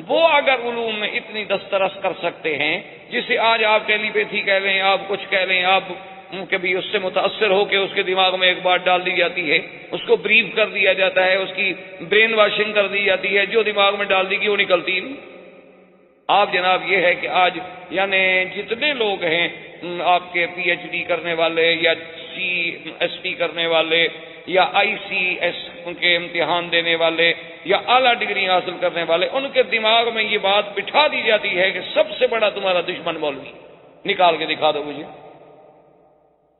وہ اگر علوم میں اتنی دسترس کر سکتے ہیں، جسے آج آپ ٹیلی پیتھی کہہ لیں، آپ کچھ کہہ لیں، آپ کبھی اس سے متاثر ہو کے اس کے دماغ میں ایک بات ڈال دی جاتی ہے، اس کو بریف کر دیا جاتا ہے، اس کی برین واشنگ کر دی جاتی ہے، جو دماغ میں ڈال دی گئی وہ نکلتی نہیں۔ آپ جناب یہ ہے کہ آج یعنی جتنے لوگ ہیں آپ کے پی ایچ ڈی کرنے والے یا سی ایس پی کرنے والے یا آئی سی ایس کے امتحان دینے والے یا اعلیٰ ڈگری حاصل کرنے والے، ان کے دماغ میں یہ بات بٹھا دی جاتی ہے کہ سب سے بڑا تمہارا دشمن مولوی، نکال کے دکھا دو مجھے۔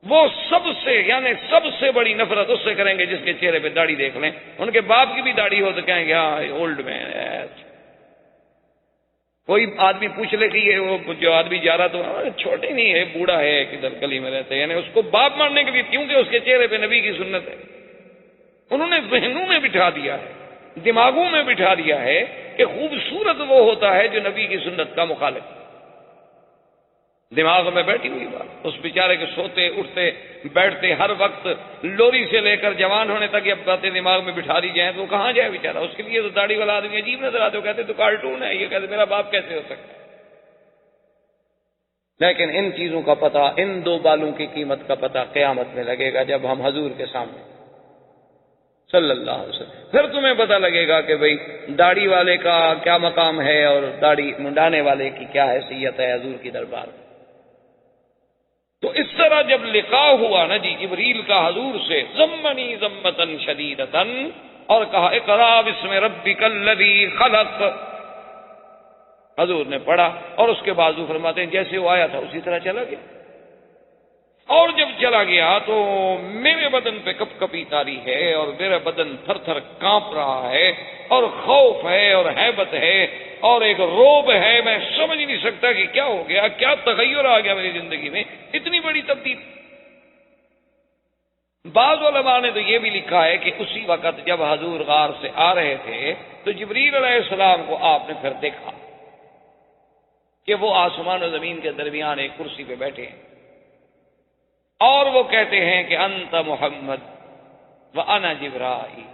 وہ سب سے یعنی سب سے بڑی نفرت اس سے کریں گے جس کے چہرے پہ داڑھی دیکھ لیں، ان کے باپ کی بھی داڑھی ہو تو کہیں گے ہاں اولڈ مین ہے۔ کوئی آدمی پوچھ لے کہ یہ وہ جو آدمی جا رہا تو چھوٹے نہیں ہے، بوڑھا ہے، کدھر گلی میں رہتے، یعنی اس کو باپ ماننے کے لیے، کیونکہ اس کے چہرے پہ نبی کی سنت ہے۔ انہوں نے ذہنوں میں بٹھا دیا ہے، دماغوں میں بٹھا دیا ہے کہ خوبصورت وہ ہوتا ہے جو نبی کی سنت کا مخالف۔ دماغ میں بیٹھی ہوئی بات، اس بیچارے کے سوتے اٹھتے بیٹھتے ہر وقت لوری سے لے کر جوان ہونے تک یہ باتیں دماغ میں بٹھا دی جائیں تو وہ کہاں جائے بیچارہ؟ اس کے لیے تو داڑھی والا آدمی عجیب نظر آتے، کہتے تو کارٹون ہے، یہ کہتے میرا باپ کیسے ہو سکتا ہے؟ لیکن ان چیزوں کا پتہ، ان دو بالوں کی قیمت کا پتہ قیامت میں لگے گا جب ہم حضور کے سامنے صلی اللہ علیہ وسلم، پھر تمہیں پتہ لگے گا کہ بھئی داڑھی والے کا کیا مقام ہے اور داڑھی منڈانے والے کی کیا حیثیت ہے حضور کی دربار میں۔ تو اس طرح جب لقاء ہوا نا جی جبریل کا حضور سے، ضمنی ضمۃ شدیدۃ، اور کہا اقرا بسم ربک الذی خلق، حضور نے پڑھا اور اس کے بعد فرماتے ہیں جیسے وہ آیا تھا اسی طرح چلا گیا۔ اور جب چلا گیا تو میرے بدن پہ کپ کپی تاری ہے اور میرا بدن تھر تھر کانپ رہا ہے اور خوف ہے اور ہیبت ہے اور ایک روب ہے. میں سمجھ نہیں سکتا کہ کیا ہو گیا, کیا تغیر آ گیا میری زندگی میں, اتنی بڑی تبدیلی. بعض علماء نے تو یہ بھی لکھا ہے کہ اسی وقت جب حضور غار سے آ رہے تھے تو جبریل علیہ السلام کو آپ نے پھر دیکھا کہ وہ آسمان و زمین کے درمیان ایک کرسی پہ بیٹھے ہیں اور وہ کہتے ہیں کہ انت محمد وانا جبرائیل,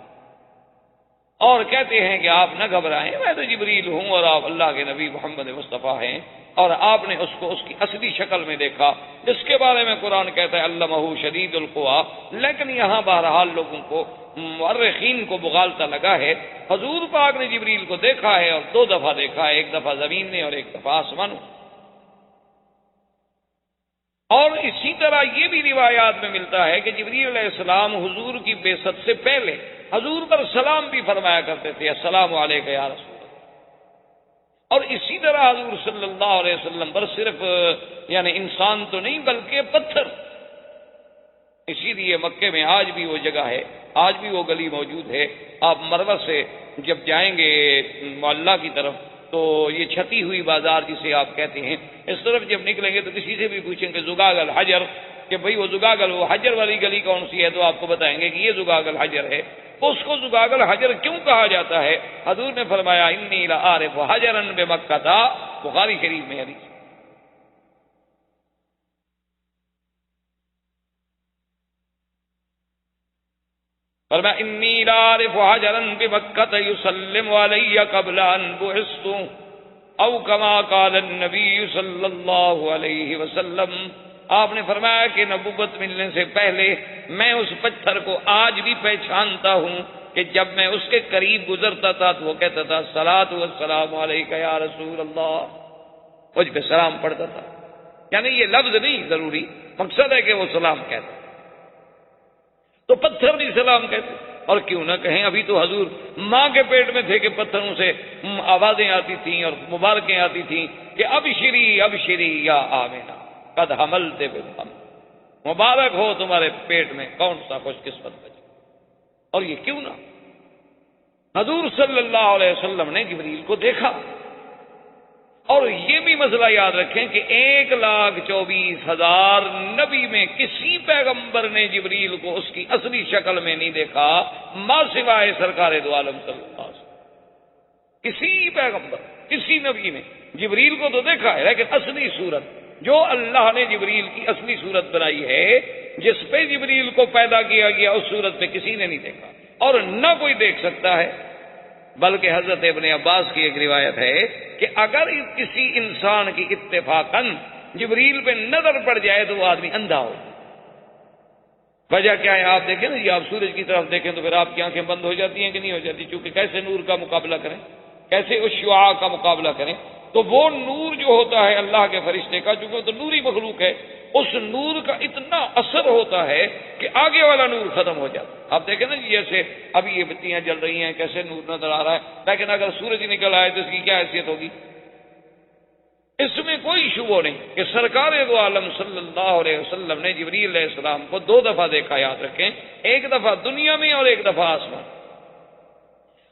اور کہتے ہیں کہ آپ نہ گھبرائیں, میں تو جبریل ہوں اور آپ اللہ کے نبی محمد مصطفیٰ ہیں. اور آپ نے اس کو اس کی اصلی شکل میں دیکھا جس کے بارے میں قرآن کہتا ہے علمہ شدید القویٰ. لیکن یہاں بہرحال لوگوں کو مورخین کو مغالطہ لگا ہے. حضور پاک نے جبریل کو دیکھا ہے اور 2 دفعہ دیکھا ہے, ایک دفعہ زمین نے اور ایک دفعہ آسمان. اور اسی طرح یہ بھی روایات میں ملتا ہے کہ جبریل علیہ السلام حضور کی بعثت سے پہلے حضور پر سلام بھی فرمایا کرتے تھے, السلام علیک یا رسول اللہ. اور اسی طرح حضور صلی اللہ علیہ وسلم پر صرف یعنی انسان تو نہیں بلکہ پتھر. اسی لیے مکے میں آج بھی وہ جگہ ہے, آج بھی وہ گلی موجود ہے. آپ مروہ سے جب جائیں گے معلیٰ کی طرف تو یہ چھتی ہوئی بازار جسے آپ کہتے ہیں, اس طرف جب نکلیں گے تو کسی سے بھی پوچھیں کہ زگاگ الحجر, کہ بھئی وہ زگاگ وہ حجر والی گلی کون سی ہے, تو آپ کو بتائیں گے کہ یہ زگاگ الحجر ہے. اس کو زگاگ الحجر کیوں کہا جاتا ہے؟ حضور نے فرمایا انی لعارف حجرا بمکہ, بخاری شریف میں حدیث. فرمایا انی لعارف حجرا بمکہ یسلم علی قبل ان بعثت او کما قال النبی صلی اللہ علیہ وسلم. آپ نے فرمایا کہ نبوت ملنے سے پہلے میں اس پتھر کو آج بھی پہچانتا ہوں کہ جب میں اس کے قریب گزرتا تھا تو وہ کہتا تھا الصلاۃ والسلام علیک یا رسول اللہ, مجھ پہ سلام پڑھتا تھا. یعنی یہ لفظ نہیں ضروری, مقصد ہے کہ وہ سلام کہتا. تو پتھر بھی سلام کہتے, اور کیوں نہ کہیں, ابھی تو حضور ماں کے پیٹ میں تھے کہ پتھروں سے آوازیں آتی تھیں اور مبارکیں آتی تھیں کہ ابشری ابشری یا آمنہ قد حملت بالحمل, مبارک ہو تمہارے پیٹ میں کون سا خوش قسمت بچہ. اور یہ کیوں نہ, حضور صلی اللہ علیہ وسلم نے جبریل کو دیکھا. اور یہ بھی مسئلہ یاد رکھیں کہ 1,24,000 نبی میں کسی پیغمبر نے جبریل کو اس کی اصلی شکل میں نہیں دیکھا ما سوائے سرکار دو عالم صلی اللہ علیہ وسلم. کسی پیغمبر, کسی نبی نے جبریل کو تو دیکھا ہے, لیکن اصلی صورت جو اللہ نے جبریل کی اصلی صورت بنائی ہے, جس پہ جبریل کو پیدا کیا گیا, اس صورت پہ کسی نے نہیں دیکھا اور نہ کوئی دیکھ سکتا ہے. بلکہ حضرت ابن عباس کی ایک روایت ہے کہ اگر کسی انسان کی اتفاقاً جبریل پہ نظر پڑ جائے تو وہ آدمی اندھا ہو. وجہ کیا ہے؟ آپ دیکھیں نا, یہ آپ سورج کی طرف دیکھیں تو پھر آپ کی آنکھیں بند ہو جاتی ہیں کہ نہیں ہو جاتی؟ چونکہ کیسے نور کا مقابلہ کریں, کیسے اس شعاع کا مقابلہ کریں. تو وہ نور جو ہوتا ہے اللہ کے فرشتے کا, چونکہ تو نوری مخلوق ہے, اس نور کا اتنا اثر ہوتا ہے کہ آگے والا نور ختم ہو جاتا ہے. آپ دیکھیں نا جیسے ابھی یہ بتیاں جل رہی ہیں, کیسے نور نظر آ رہا ہے, لیکن اگر سورج نکل آئے تو اس کی کیا حیثیت ہوگی؟ اس میں کوئی شبہ نہیں کہ سرکار دو عالم صلی اللہ علیہ وسلم نے جبریل علیہ السلام کو 2 دفعہ دیکھا. یاد رکھیں, ایک دفعہ دنیا میں اور ایک دفعہ آسمان.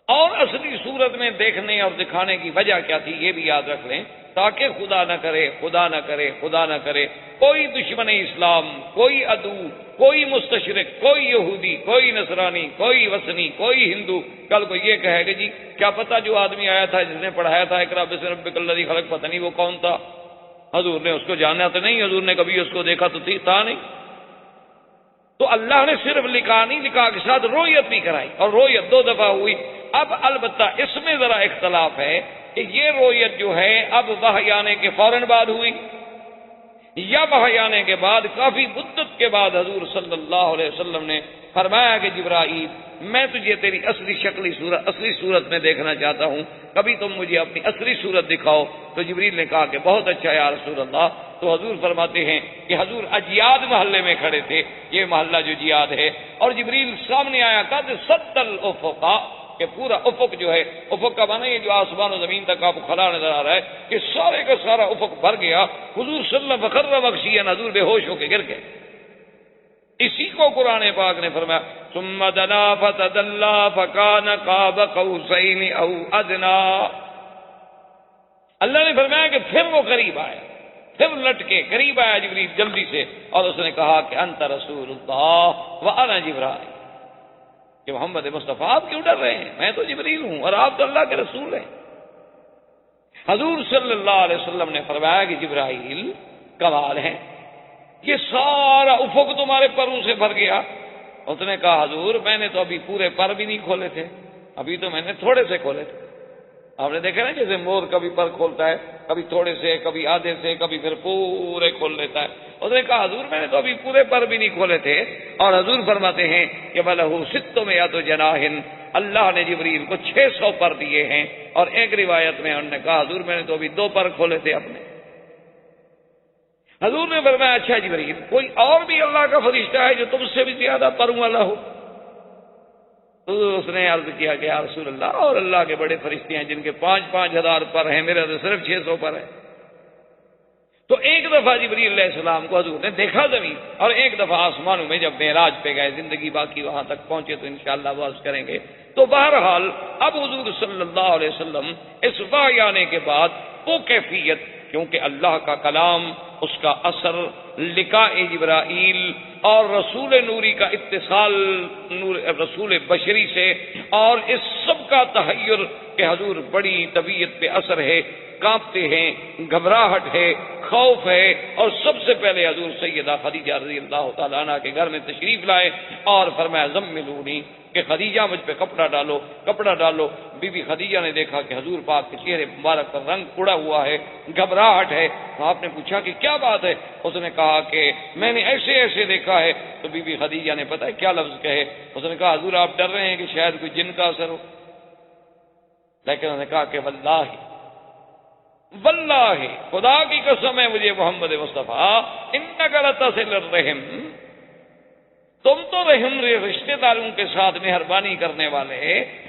اور اصلی صورت میں دیکھنے اور دکھانے کی وجہ کیا تھی یہ بھی یاد رکھ لیں, تاکہ خدا نہ کرے, خدا نہ کرے, خدا نہ کرے, کوئی دشمن اسلام, کوئی عدو, کوئی مستشرق, کوئی یہودی, کوئی نصرانی, کوئی وثنی, کوئی ہندو کل کو یہ کہے کہ جی کیا پتا جو آدمی آیا تھا جس نے پڑھایا تھا اقرا بسم ربک الذی خلق, پتہ نہیں وہ کون تھا, حضور نے اس کو جانا تو نہیں, حضور نے کبھی اس کو دیکھا تو تھا نہیں. تو اللہ نے صرف لکھا نہیں, لکھا کے ساتھ رویت بھی کرائی, اور رویت 2 دفعہ ہوئی. اب البتہ اس میں ذرا اختلاف ہے کہ یہ رویت جو ہے اب وحی آنے کے فوراً بعد ہوئی یا وحی آنے کے بعد کافی مدت کے بعد حضور صلی اللہ علیہ وسلم نے فرمایا کہ جبرائیل میں تجھے تیری اصلی صورت میں دیکھنا چاہتا ہوں, کبھی تم مجھے اپنی اصلی صورت دکھاؤ. تو جبریل نے کہا کہ بہت اچھا یا رسول اللہ. تو حضور فرماتے ہیں کہ حضور اجیاد محلے میں کھڑے تھے, یہ محلہ جو جیاد ہے, اور جبریل سامنے آیا قد سد الافق, کہ پورا افق جو ہے, افق کا معنی یہ جو آسمان و زمین تک آپ کو کھلا نظر آ رہا ہے, کہ سارے کا سارا افق بھر گیا. حضور صلی اللہ علیہ وسلم فخر مغشیا, حضور بے ہوش ہو کے گر گئے. اسی کو قرآن پاک نے فرمایا ثم دنا فتدلا فکان قاب قوسین او ادنا. اللہ نے فرمایا کہ پھر وہ قریب آیا، پھر لٹکے قریب آیا جبریل جلدی سے، اور اس نے کہا کہ انت رسول اللہ وانا جبرائیل، کہ محمد مصطفیٰ آپ کیوں ڈر رہے ہیں، میں تو جبریل ہوں اور آپ تو اللہ کے رسول ہیں. حضور صلی اللہ علیہ وسلم نے فرمایا کہ جبرائیل کمال ہے، یہ سارا افق تمہارے پروں سے بھر گیا. اس نے کہا حضور میں نے تو ابھی پورے پر بھی نہیں کھولے تھے، ابھی تو میں نے تھوڑے سے کھولے تھے. آپ نے دیکھا نا جیسے مور کبھی پر کھولتا ہے، کبھی تھوڑے سے، کبھی آدھے سے، کبھی پھر پورے کھول لیتا ہے. اس نے کہا حضور میں نے تو ابھی پورے پر بھی نہیں کھولے تھے. اور حضور فرماتے ہیں کہ بلہو ستوں میں یا تو جناحن، اللہ نے جبریل کو 600 پر دیے ہیں. اور ایک روایت میں انہوں نے کہا حضور میں نے تو ابھی 2 پر کھولے تھے اپنے. حضور نے فرمایا اچھا جبریل کوئی اور بھی اللہ کا فرشتہ ہے جو تم سے بھی زیادہ پروں والا ہو؟ تو اس نے عرض کیا کہ یا رسول اللہ اور اللہ کے بڑے فرشتے ہیں جن کے 5,000 ہزار پر ہیں، میرا تو صرف 600 پر ہے. تو ایک دفعہ جبریل علیہ السلام کو حضور نے دیکھا زمین، اور ایک دفعہ آسمانوں میں جب معراج پہ گئے، زندگی باقی وہاں تک پہنچے تو انشاءاللہ وہ عرض کریں گے. تو بہرحال اب حضور صلی اللہ علیہ وسلم اس وحی آنے کے بعد وہ کیفیت، کیونکہ اللہ کا کلام، اس کا اثر، لقاء جبرائیل اور رسول نوری کا اتصال نور رسول بشری سے، اور اس سب کا تحیر کہ حضور بڑی طبیعت پہ اثر ہے، کانپتے ہیں، گھبراہٹ ہے، خوف ہے. اور سب سے پہلے حضور سیدہ خدیجہ رضی اللہ تعالیٰ عنہ کے گھر میں تشریف لائے اور فرمایا زملونی، کہ خدیجہ مجھ پہ کپڑا ڈالو، کپڑا ڈالو. بی بی خدیجہ نے دیکھا کہ حضور پاک کے چہرے مبارک پر رنگ اڑا ہوا ہے، گھبراہٹ ہے. تو آپ نے پوچھا کہ کیا بات ہے؟ اس نے کہا کہ میں نے ایسے ایسے دیکھا ہے. تو بی بی خدیجہ نے پتہ ہے کیا لفظ کہے؟ اس نے کہا حضور آپ ڈر رہے ہیں کہ شاید کوئی جن کا اثر ہو. لیکن انہوں نے کہا کہ واللہ خدا کی قسم ہے مجھے محمد مصطفیٰ انک لتصل الرحم، تم تو رحم رشتے داروں کے ساتھ مہربانی کرنے والے،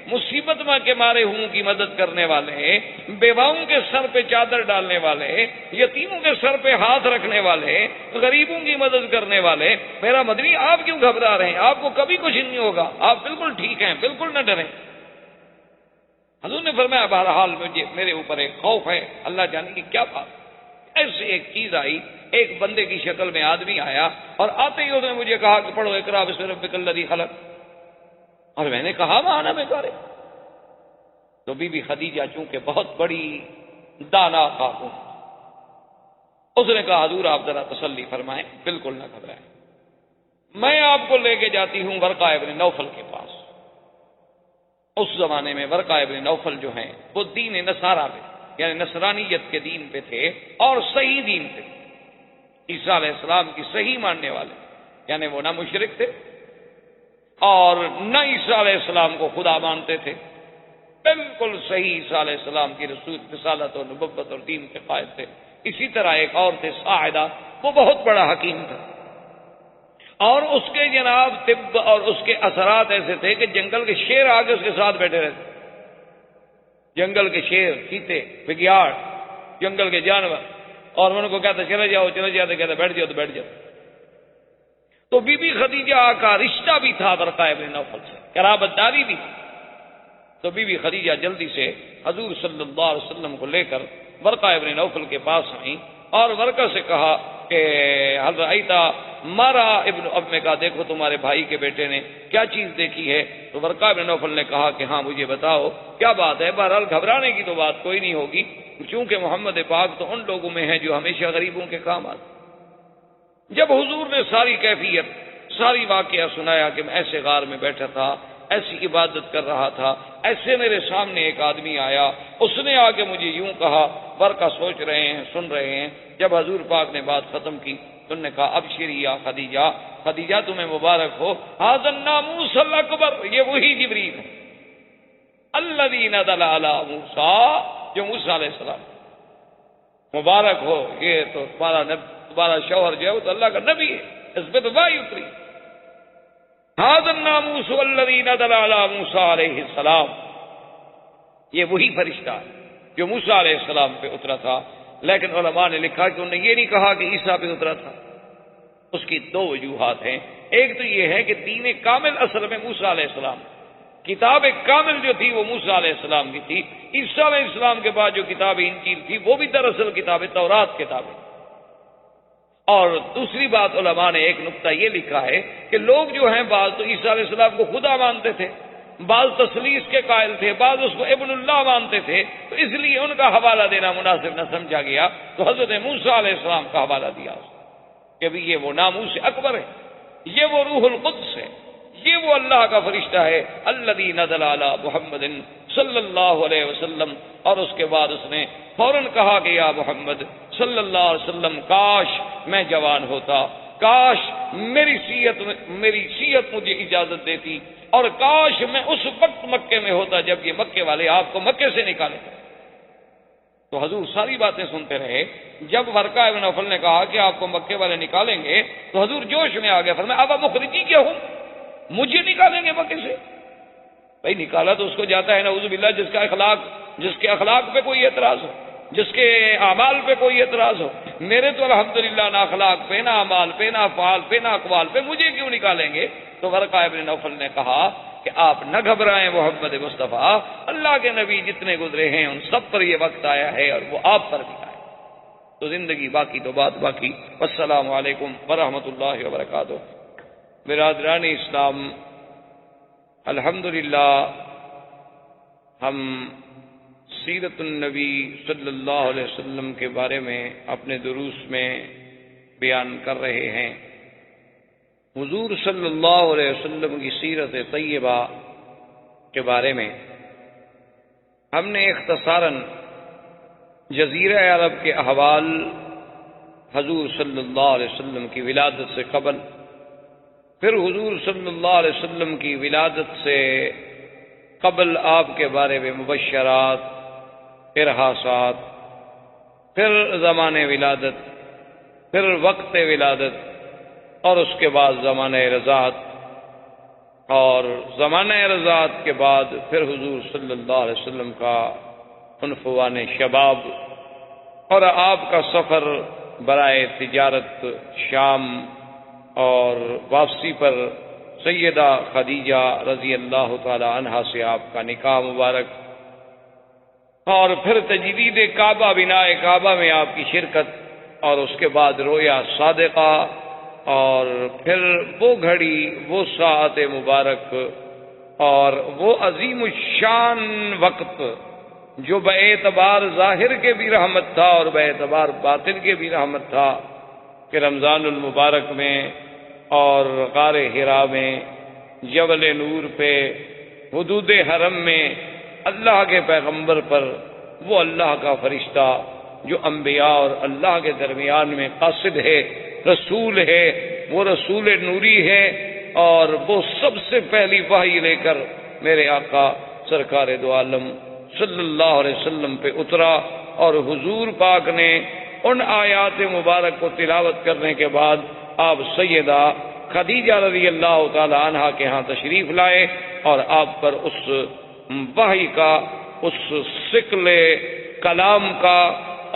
مصیبت میں کے مارے ہوں کی مدد کرنے والے، بیواؤں کے سر پہ چادر ڈالنے والے، یتیموں کے سر پہ ہاتھ رکھنے والے، غریبوں کی مدد کرنے والے. میرا مدنی آپ کیوں گھبرا رہے ہیں؟ آپ کو کبھی کچھ نہیں ہوگا، آپ بالکل ٹھیک ہیں، بالکل نہ ڈریں. حضور نے فرمایا بہرحال مجھے میرے اوپر ایک خوف ہے، اللہ جانے کی کیا بات. ایسی ایک چیز آئی، ایک بندے کی شکل میں آدمی آیا، اور آتے ہی اس نے مجھے کہا کہ پڑھو اقرا بسم ربک الذی خلق، اور میں نے کہا مانا میں کرے. تو بی بی خدیجہ چونکہ بہت بڑی دانا خاتون، اس نے کہا حضور آپ ذرا تسلی فرمائیں، بالکل نہ گھبرائیں، میں آپ کو لے کے جاتی ہوں ورقہ ابن نوفل کے پاس. اس زمانے میں ورقہ ابن نوفل جو ہیں وہ دین نصارہ پہ، یعنی نصرانیت کے دین پہ تھے، اور صحیح دین پہ، عیسیٰ علیہ السلام کی صحیح ماننے والے، یعنی وہ نہ مشرک تھے اور نہ عیسیٰ علیہ السلام کو خدا مانتے تھے، بالکل صحیح عیسیٰ علیہ السلام کی رسالت اور نبوت اور دین کے قائد تھے. اسی طرح ایک اور تھے ساعدہ، وہ بہت بڑا حکیم تھا، اور اس کے جناب طب اور اس کے اثرات ایسے تھے کہ جنگل کے شیر آگے اس کے ساتھ بیٹھے رہتے، جنگل کے شیر، چیتے، بگیاڑ، جنگل کے جانور، اور ان کو کہتا چلے جاؤ چلے جاتے، کہتے بیٹھ جاؤ تو بیٹھ جاؤ. تو بی بی خدیجہ کا رشتہ بھی تھا ورقہ ابن نوفل سے، قرابت داری بھی تھی. تو بی بی خدیجہ جلدی سے حضور صلی اللہ علیہ وسلم کو لے کر ورقہ ابن نوفل کے پاس آئیں، اور ورقہ سے کہا کہ حل رأیتا مارا ابن، اب میں کہا دیکھو تمہارے بھائی کے بیٹے نے کیا چیز دیکھی ہے. تو ورقہ ابن نوفل نے کہا کہ ہاں مجھے بتاؤ کیا بات ہے. بہرحال گھبرانے کی تو بات کوئی نہیں ہوگی، چونکہ محمد پاک تو ان لوگوں میں ہیں جو ہمیشہ غریبوں کے کام آتے. جب حضور نے ساری کیفیت، ساری واقعہ سنایا کہ میں ایسے غار میں بیٹھا تھا، ایسی عبادت کر رہا تھا، ایسے میرے سامنے ایک آدمی آیا، اس نے آ کے مجھے یوں کہا. ورقہ سوچ رہے ہیں، سن رہے ہیں. جب حضور پاک نے بات ختم کی تو انہوں نے کہا ابشری یا خدیجہ، خدیجہ تمہیں مبارک ہو، ھذا الناموس الاکبر، یہ وہی جبریل ہے الذی نزل علی موسیٰ، جو موسیٰ علیہ السلام. مبارک ہو، یہ تو تمہارا شوہر جو ہے وہ تو اللہ کا نبی ہے، اس پہ تو وحی اتری. ھذا الناموس الذی نزل علی موسیٰ علیہ السلام، یہ وہی فرشتہ ہے جو موسیٰ علیہ السلام پہ اترا تھا. لیکن علماء نے لکھا کہ انہوں نے یہ نہیں کہا کہ عیسیٰ پہ اترا تھا، اس کی دو وجوہات ہیں. ایک تو یہ ہے کہ دین کامل اصل میں موسیٰ علیہ السلام، کتاب کامل جو تھی وہ موسیٰ علیہ السلام کی تھی. عیسیٰ علیہ السلام کے بعد جو کتاب انجیل تھی وہ بھی دراصل کتاب تورات کتاب ہے. اور دوسری بات علماء نے ایک نقطہ یہ لکھا ہے کہ لوگ جو ہیں بعض تو عیسیٰ علیہ السلام کو خدا مانتے تھے، بعض تثلیث کے قائل تھے، بعض اس کو ابن اللہ مانتے تھے، تو اس لیے ان کا حوالہ دینا مناسب نہ سمجھا گیا، تو حضرت موسیٰ علیہ السلام کا حوالہ دیا کہ بھی یہ وہ ناموس اکبر ہے، یہ وہ روح القدس ہے، یہ وہ اللہ کا فرشتہ ہے الذی نزل علی محمد صلی اللہ علیہ وسلم. اور اس کے بعد اس نے فوراً کہا کہ یا محمد صلی اللہ علیہ وسلم کاش میں جوان ہوتا، کاش میری صحت مجھے اجازت دیتی، اور کاش میں اس وقت مکے میں ہوتا جب یہ مکے والے آپ کو مکے سے نکالے. تو حضور ساری باتیں سنتے رہے. جب ورقہ ابن نوفل نے کہا کہ آپ کو مکے والے نکالیں گے تو حضور جوش میں آ گیا، فرمایا اب مخرجی کیا ہوں، مجھے نکالیں گے مکے سے؟ بھائی نکالا تو اس کو جاتا ہے نعوذ باللہ جس کے اخلاق پہ کوئی اعتراض ہو، جس کے اعمال پہ کوئی اعتراض ہو. میرے تو الحمدللہ نہ اخلاق پہ، نہ اعمال پہ، نہ افعال پہ، نہ اقوال پہ، مجھے کیوں نکالیں گے؟ تو ورقہ ابن نوفل نے کہا کہ آپ نہ گھبرائیں محمد مصطفیٰ، اللہ کے نبی جتنے گزرے ہیں ان سب پر یہ وقت آیا ہے اور وہ آپ پر بھی آیا. تو زندگی باقی تو بات باقی. والسلام علیکم ورحمۃ اللہ وبرکاتہ. برادران اسلام، الحمدللہ ہم سیرت النبی صلی اللہ علیہ وسلم کے بارے میں اپنے دروس میں بیان کر رہے ہیں. حضور صلی اللہ علیہ وسلم کی سیرت طیبہ کے بارے میں ہم نے اختصاراً جزیرہ عرب کے احوال، حضور صلی اللہ علیہ وسلم کی ولادت سے قبل، پھر حضور صلی اللہ علیہ وسلم کی ولادت سے قبل آپ کے بارے میں مبشرات، ارہاسات، پھر زمان ولادت، پھر وقت ولادت، اور اس کے بعد زمانہ رضاعت، اور زمانہ رضاعت کے بعد پھر حضور صلی اللہ علیہ وسلم کا عنفوان شباب اور آپ کا سفر برائے تجارت شام اور واپسی پر سیدہ خدیجہ رضی اللہ تعالی عنہا سے آپ کا نکاح مبارک، اور پھر تجدید کعبہ، بناء کعبہ میں آپ کی شرکت، اور اس کے بعد رویا صادقہ، اور پھر وہ گھڑی، وہ ساعت مبارک اور وہ عظیم الشان وقت جو بے اعتبار ظاہر کے بھی رحمت تھا اور بے اعتبار باطن کے بھی رحمت تھا، کہ رمضان المبارک میں اور غار حرا میں، جبل نور پہ، حدود حرم میں اللہ کے پیغمبر پر وہ اللہ کا فرشتہ جو انبیاء اور اللہ کے درمیان میں قاصد ہے، رسول ہے، وہ رسول نوری ہے، اور وہ سب سے پہلی وحی لے کر میرے آقا سرکار دو عالم صلی اللہ علیہ وسلم پہ اترا. اور حضور پاک نے ان آیات مبارک کو تلاوت کرنے کے بعد آپ سیدہ خدیجہ رضی اللہ تعالی عنہا کے ہاں تشریف لائے، اور آپ پر اس وحی کا، اس ثقل کلام کا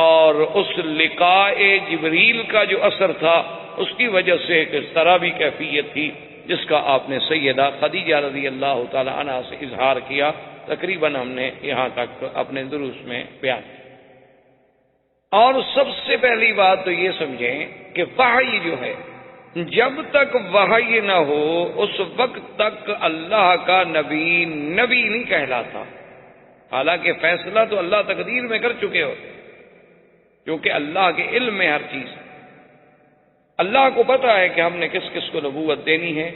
اور اس لقاء جبریل کا جو اثر تھا، اس کی وجہ سے ایک اس طرح بھی کیفیت تھی جس کا آپ نے سیدہ خدیجہ رضی اللہ تعالی عنہا سے اظہار کیا. تقریباً ہم نے یہاں تک اپنے دروس میں بیان کیا. اور سب سے پہلی بات تو یہ سمجھیں کہ وحی جو ہے، جب تک وحی نہ ہو اس وقت تک اللہ کا نبی نہیں کہلاتا. حالانکہ فیصلہ تو اللہ تقدیر میں کر چکے ہو، کیونکہ اللہ کے علم میں ہر چیز. اللہ کو پتا ہے کہ ہم نے کس کس کو نبوت دینی ہے،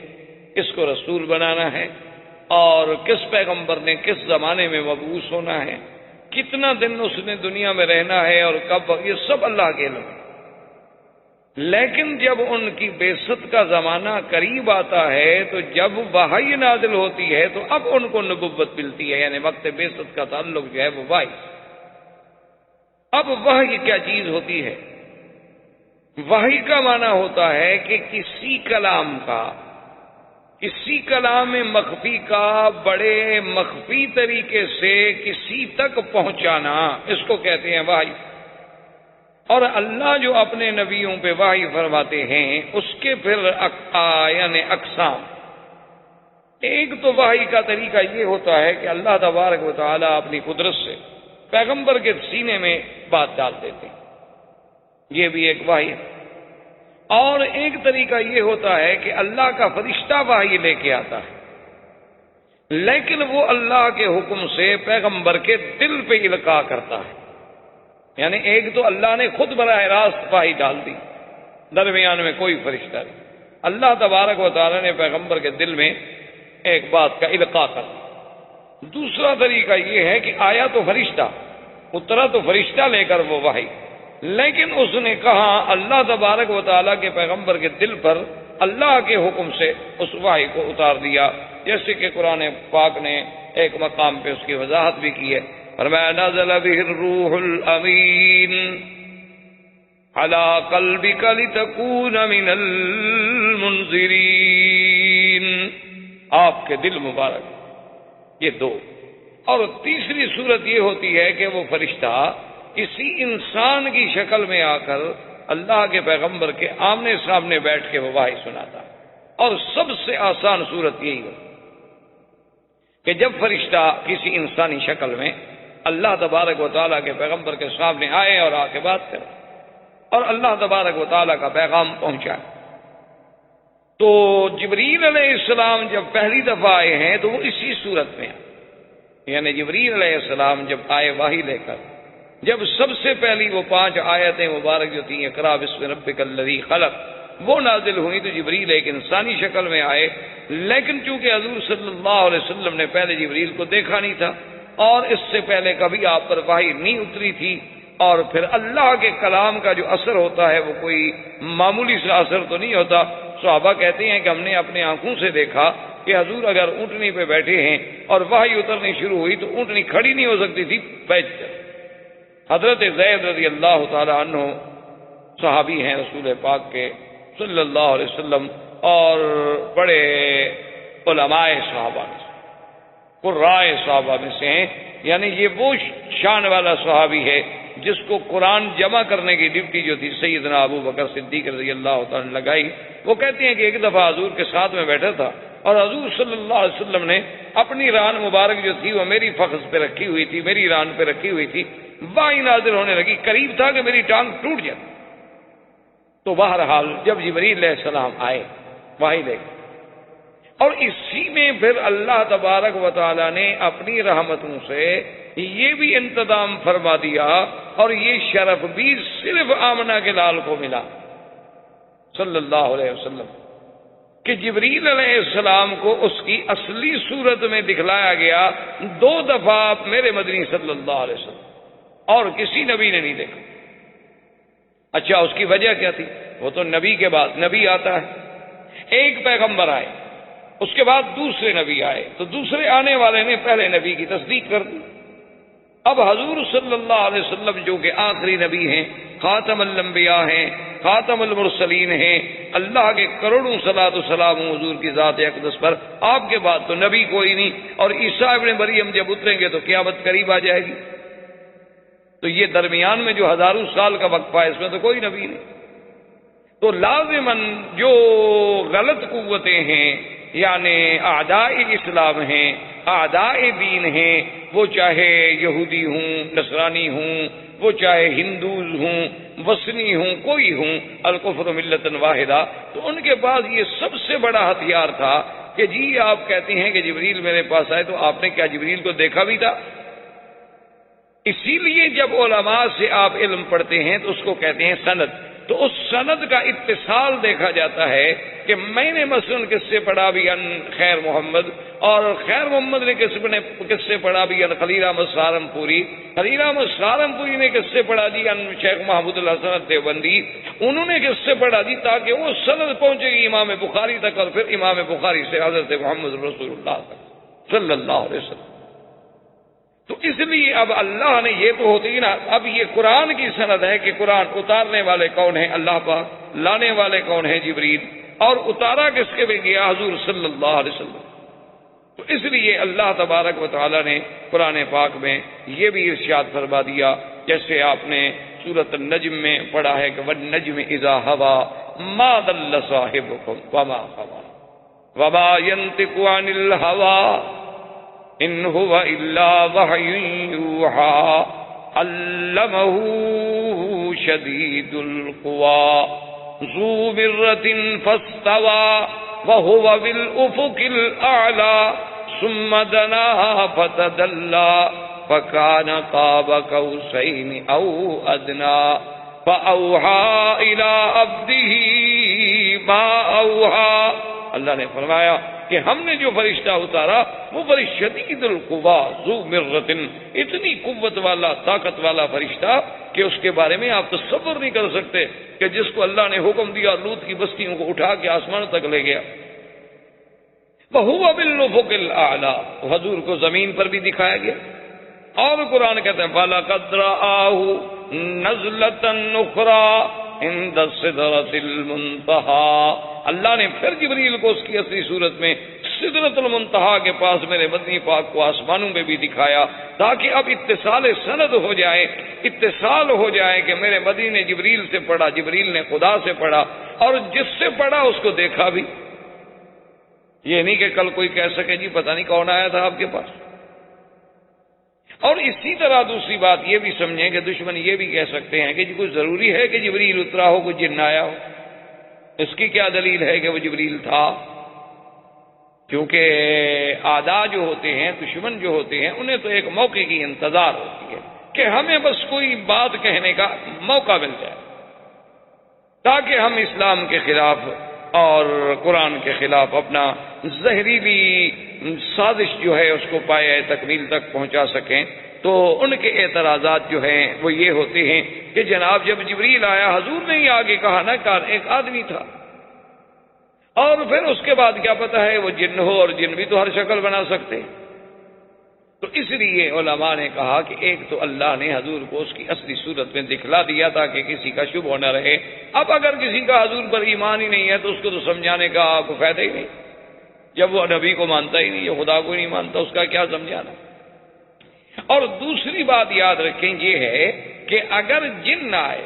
کس کو رسول بنانا ہے، اور کس پیغمبر نے کس زمانے میں مبعوث ہونا ہے، کتنا دن اس نے دنیا میں رہنا ہے اور کب، یہ سب اللہ کے علم ہے. لیکن جب ان کی بعثت کا زمانہ قریب آتا ہے تو جب وحی نازل ہوتی ہے تو اب ان کو نبوت ملتی ہے، یعنی وقت بعثت کا تعلق جو ہے وہ وحی. اب وحی کیا چیز ہوتی ہے؟ وحی کا معنی ہوتا ہے کہ کسی کلام کا، کسی کلام مخفی کا بڑے مخفی طریقے سے کسی تک پہنچانا، اس کو کہتے ہیں وحی. اور اللہ جو اپنے نبیوں پہ وحی فرماتے ہیں اس کے پھر یعنی اقسام. ایک تو وحی کا طریقہ یہ ہوتا ہے کہ اللہ تبارک و تعالیٰ اپنی قدرت سے پیغمبر کے سینے میں بات ڈال دیتے ہیں، یہ بھی ایک وحی ہے. اور ایک طریقہ یہ ہوتا ہے کہ اللہ کا فرشتہ وحی لے کے آتا ہے، لیکن وہ اللہ کے حکم سے پیغمبر کے دل پہ القاء کرتا ہے. یعنی ایک تو اللہ نے خود براہ راست وحی ڈال دی، درمیان میں کوئی فرشتہ نہیں، اللہ تبارک و تعالیٰ نے پیغمبر کے دل میں ایک بات کا القاء کر دیا. دوسرا طریقہ یہ ہے کہ آیا تو فرشتہ، اترا تو فرشتہ لے کر وہ وحی، لیکن اس نے کہا اللہ تبارک و تعالیٰ کے پیغمبر کے دل پر اللہ کے حکم سے اس وحی کو اتار دیا، جیسے کہ قرآن پاک نے ایک مقام پہ اس کی وضاحت بھی کی ہے. فرمایا نزل به الروح الامین علی قلبک لتکون من المنذرین، آپ کے دل مبارک. یہ دو. اور تیسری صورت یہ ہوتی ہے کہ وہ فرشتہ کسی انسان کی شکل میں آ کر اللہ کے پیغمبر کے آمنے سامنے بیٹھ کے وہ وحی سناتا. اور سب سے آسان صورت یہی ہو کہ جب فرشتہ کسی انسانی شکل میں اللہ تبارک و تعالیٰ کے پیغمبر کے سامنے آئے اور آ کے بات کرے اور اللہ تبارک و تعالیٰ کا پیغام پہنچائے. تو جبریل علیہ السلام جب پہلی دفعہ آئے ہیں تو وہ اسی صورت میں آئے، یعنی جبریل علیہ السلام جب آئے وحی لے کر، جب سب سے پہلی وہ 5 آیتیں مبارک جو تھیں اقرا بسم ربک الذی خلق وہ نازل ہوئی، تو جبریل ایک انسانی شکل میں آئے. لیکن چونکہ حضور صلی اللہ علیہ وسلم نے پہلے جبریل کو دیکھا نہیں تھا اور اس سے پہلے کبھی آپ پر وحی نہیں اتری تھی، اور پھر اللہ کے کلام کا جو اثر ہوتا ہے وہ کوئی معمولی سا اثر تو نہیں ہوتا. صحابہ کہتے ہیں کہ ہم نے اپنے آنکھوں سے دیکھا کہ حضور اگر اونٹنی پہ بیٹھے ہیں اور وحی اترنی شروع ہوئی تو اونٹنی کھڑی نہیں ہو سکتی تھی، بیٹھ جائے. حضرت زید رضی اللہ تعالی عنہ صحابی ہیں رسول پاک کے صلی اللہ علیہ وسلم، اور بڑے علماء صحابہ میں سے، قرائے صحابہ میں سے ہیں. یعنی یہ وہ شان والا صحابی ہے جس کو قرآن جمع کرنے کی ڈیوٹی جو تھی سیدنا ابو بکر صدیق رضی اللہ تعالیٰ نے لگائی. وہ کہتے ہیں کہ ایک دفعہ حضور کے ساتھ میں بیٹھا تھا اور حضور صلی اللہ علیہ وسلم نے اپنی ران مبارک جو تھی وہ میری فخذ پہ رکھی ہوئی تھی، میری ران پہ رکھی ہوئی تھی. وحی نازل ہونے لگی، قریب تھا کہ میری ٹانگ ٹوٹ جائے. تو بہرحال جب جبریل علیہ السلام آئے وحی لے کر، اور اسی میں پھر اللہ تبارک و تعالی نے اپنی رحمتوں سے یہ بھی انتظام فرما دیا، اور یہ شرف بھی صرف آمنہ کے لال کو ملا صلی اللہ علیہ وسلم کہ جبریل علیہ السلام کو اس کی اصلی صورت میں دکھلایا گیا 2 دفعہ میرے مدنی صلی اللہ علیہ وسلم، اور کسی نبی نے نہیں دیکھا. اچھا اس کی وجہ کیا تھی؟ وہ تو نبی کے بعد نبی آتا ہے، ایک پیغمبر آئے اس کے بعد دوسرے نبی آئے، تو دوسرے آنے والے نے پہلے نبی کی تصدیق کر دی. اب حضور صلی اللہ علیہ وسلم جو کہ آخری نبی ہیں، خاتم الانبیاء ہیں، خاتم المرسلین ہیں، اللہ کے کروڑوں صلاۃ و سلام حضور کی ذات اقدس پر، آپ کے بعد تو نبی کوئی نہیں، اور عیسیٰ ابن مریم جب اتریں گے تو قیامت قریب آ جائے گی. تو یہ درمیان میں جو ہزاروں سال کا وقفہ ہے اس میں تو کوئی نبی نہیں. تو لازماً جو غلط قوتیں ہیں یعنی اعداء اسلام ہیں، اعداء دین ہیں، وہ چاہے یہودی ہوں، نصرانی ہوں، وہ چاہے ہندوز ہوں، وثنی ہوں، کوئی ہوں، الکفر ملۃ واحدہ، تو ان کے پاس یہ سب سے بڑا ہتھیار تھا کہ جی آپ کہتے ہیں کہ جبریل میرے پاس آئے، تو آپ نے کیا جبریل کو دیکھا بھی تھا؟ اسی لیے جب علماء سے آپ علم پڑھتے ہیں تو اس کو کہتے ہیں سند. تو اس سند کا اتصال دیکھا جاتا ہے کہ میں نے مثلا کس سے پڑھا بھی ان خیر محمد، اور خیر محمد نے کس سے پڑھا بھی ان خلیل احمد سہارنپوری، خلیل احمد سہارنپوری نے کس سے پڑھا دی ان شیخ محمود الحسن دیوبندی، انہوں نے کس سے پڑھا دی، تاکہ وہ سند پہنچے گی امام بخاری تک، اور پھر امام بخاری سے حضرت محمد رسول اللہ تک صلی اللہ علیہ وسلم. تو اس لیے اب اللہ نے یہ تو ہوتی نا، اب یہ قرآن کی سند ہے کہ قرآن اتارنے والے کون ہیں؟ اللہ پاک. لانے والے کون ہیں؟ جبریل. اور اتارا کس کے بھی گیا؟ حضور صلی اللہ علیہ وسلم. تو اس لیے اللہ تبارک و تعالی نے قرآن پاک میں یہ بھی ارشاد فرما دیا، جیسے آپ نے سورۃ النجم میں پڑھا ہے کہ والنجم اذا ہوا ما ضل صاحبکم وما غوى وما ينطق عن الهوى ان هو الا وحی یوحى علمه شدید القوى ذو مرة فاستوى وهو بالافق الاعلى ثم دنا فتدلى فكان قاب قوسين او ادنى فاوحى الى عبده ما اوحى. اللہ نے فرمایا کہ ہم نے جو فرشتہ اتارا وہ بڑی شدید القوا ذو مرۃ، اتنی قوت والا طاقت والا فرشتہ کہ اس کے بارے میں آپ تصور نہیں کر سکتے کہ جس کو اللہ نے حکم دیا لوط کی بستیوں کو اٹھا کے آسمان تک لے گیا. وَهُوَ بِالْأُفُقِ الْأَعْلَى، حضور کو زمین پر بھی دکھایا گیا. اور قرآن کہتے ہیں فَلَقَدْ رَآهُ نَزْلَةً أُخْرَى عند السدرۃ المنتہى. اللہ نے پھر جبریل کو اس کی اصلی صورت میں سدرۃ المنتہا کے پاس میرے مدنی پاک کو آسمانوں میں بھی دکھایا تاکہ اب اتصال سند ہو جائے، اتصال ہو جائے کہ میرے مدنی نے جبریل سے پڑھا، جبریل نے خدا سے پڑھا، اور جس سے پڑھا اس کو دیکھا بھی. یہ نہیں کہ کل کوئی کہہ سکے جی پتہ نہیں کون آیا تھا آپ کے پاس. اور اسی طرح دوسری بات یہ بھی سمجھیں کہ دشمن یہ بھی کہہ سکتے ہیں کہ جی کوئی ضروری ہے کہ جبریل اترا ہو، کوئی جن آیا ہو. اس کی کیا دلیل ہے کہ وہ جبریل تھا؟ کیونکہ اعداء جو ہوتے ہیں، دشمن جو ہوتے ہیں، انہیں تو ایک موقع کی انتظار ہوتی ہے کہ ہمیں بس کوئی بات کہنے کا موقع مل جائے تاکہ ہم اسلام کے خلاف اور قرآن کے خلاف اپنا زہریلی سازش جو ہے اس کو پائے تکمیل تک پہنچا سکیں. تو ان کے اعتراضات جو ہیں وہ یہ ہوتے ہیں کہ جناب جب جبریل آیا حضور نے ہی آگے کہا نا کہ ایک آدمی تھا، اور پھر اس کے بعد کیا پتہ ہے وہ جن ہو، اور جن بھی تو ہر شکل بنا سکتے. تو اس لیے علماء نے کہا کہ ایک تو اللہ نے حضور کو اس کی اصلی صورت میں دکھلا دیا تاکہ کسی کا شبہ نہ رہے. اب اگر کسی کا حضور پر ایمان ہی نہیں ہے تو اس کو تو سمجھانے کا آپ کو فائدہ ہی نہیں. جب وہ نبی کو مانتا ہی نہیں، یہ خدا کو نہیں مانتا، اس کا کیا سمجھانا. اور دوسری بات یاد رکھیں یہ ہے کہ اگر جن آئے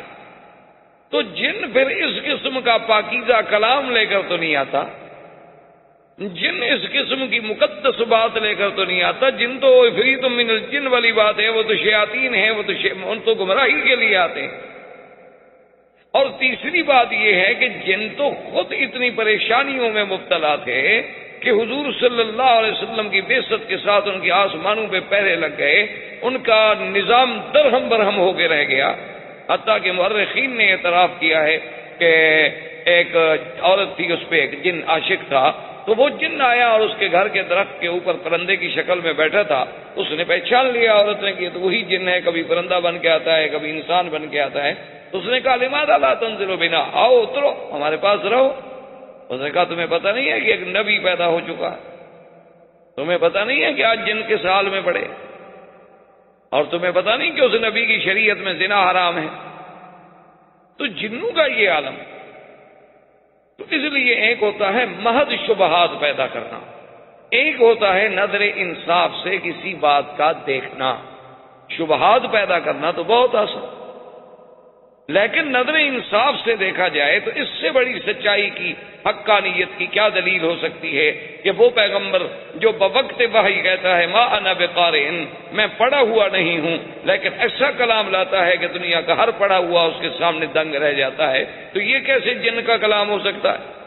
تو جن پھر اس قسم کا پاکیزہ کلام لے کر تو نہیں آتا، جن اس قسم کی مقدس بات لے کر تو نہیں آتا. جن تو عفریت من الجن والی بات ہے، وہ تو شیاطین ہیں، وہ تو گمراہی کے لیے آتے ہیں. اور تیسری بات یہ ہے کہ جن تو خود اتنی پریشانیوں میں مبتلا تھے کہ حضور صلی اللہ علیہ وسلم کی بعثت کے ساتھ ان کی آسمانوں پہ پہرے لگ گئے، ان کا نظام درہم برہم ہو کے رہ گیا. حتیٰ کہ مورخین نے اعتراف کیا ہے کہ ایک عورت تھی، اس پہ ایک جن عاشق تھا، تو وہ جن آیا اور اس کے گھر کے درخت کے اوپر پرندے کی شکل میں بیٹھا تھا. اس نے پہچان لیا عورت نے کہ تو وہی جن ہے، کبھی پرندہ بن کے آتا ہے، کبھی انسان بن کے آتا ہے. تو اس نے کہا لماذا لا تنزلوا بنا، آؤ اترو ہمارے پاس رہو. اس نے کہا تمہیں پتہ نہیں ہے کہ ایک نبی پیدا ہو چکا ہے؟ تمہیں پتہ نہیں ہے کہ آج جن کے سال میں پڑے؟ اور تمہیں پتہ نہیں کہ اس نبی کی شریعت میں زنا حرام ہے؟ تو جنوں کا یہ عالم. تو اس لیے ایک ہوتا ہے محض شبہات پیدا کرنا، ایک ہوتا ہے نظر انصاف سے کسی بات کا دیکھنا. شبہات پیدا کرنا تو بہت آسان، لیکن نظر انصاف سے دیکھا جائے تو اس سے بڑی سچائی کی، حقانیت کی کیا دلیل ہو سکتی ہے کہ وہ پیغمبر جو بوقت وحی کہتا ہے ما انا بقارئ، میں پڑھا ہوا نہیں ہوں، لیکن ایسا کلام لاتا ہے کہ دنیا کا ہر پڑھا ہوا اس کے سامنے دنگ رہ جاتا ہے. تو یہ کیسے جن کا کلام ہو سکتا ہے؟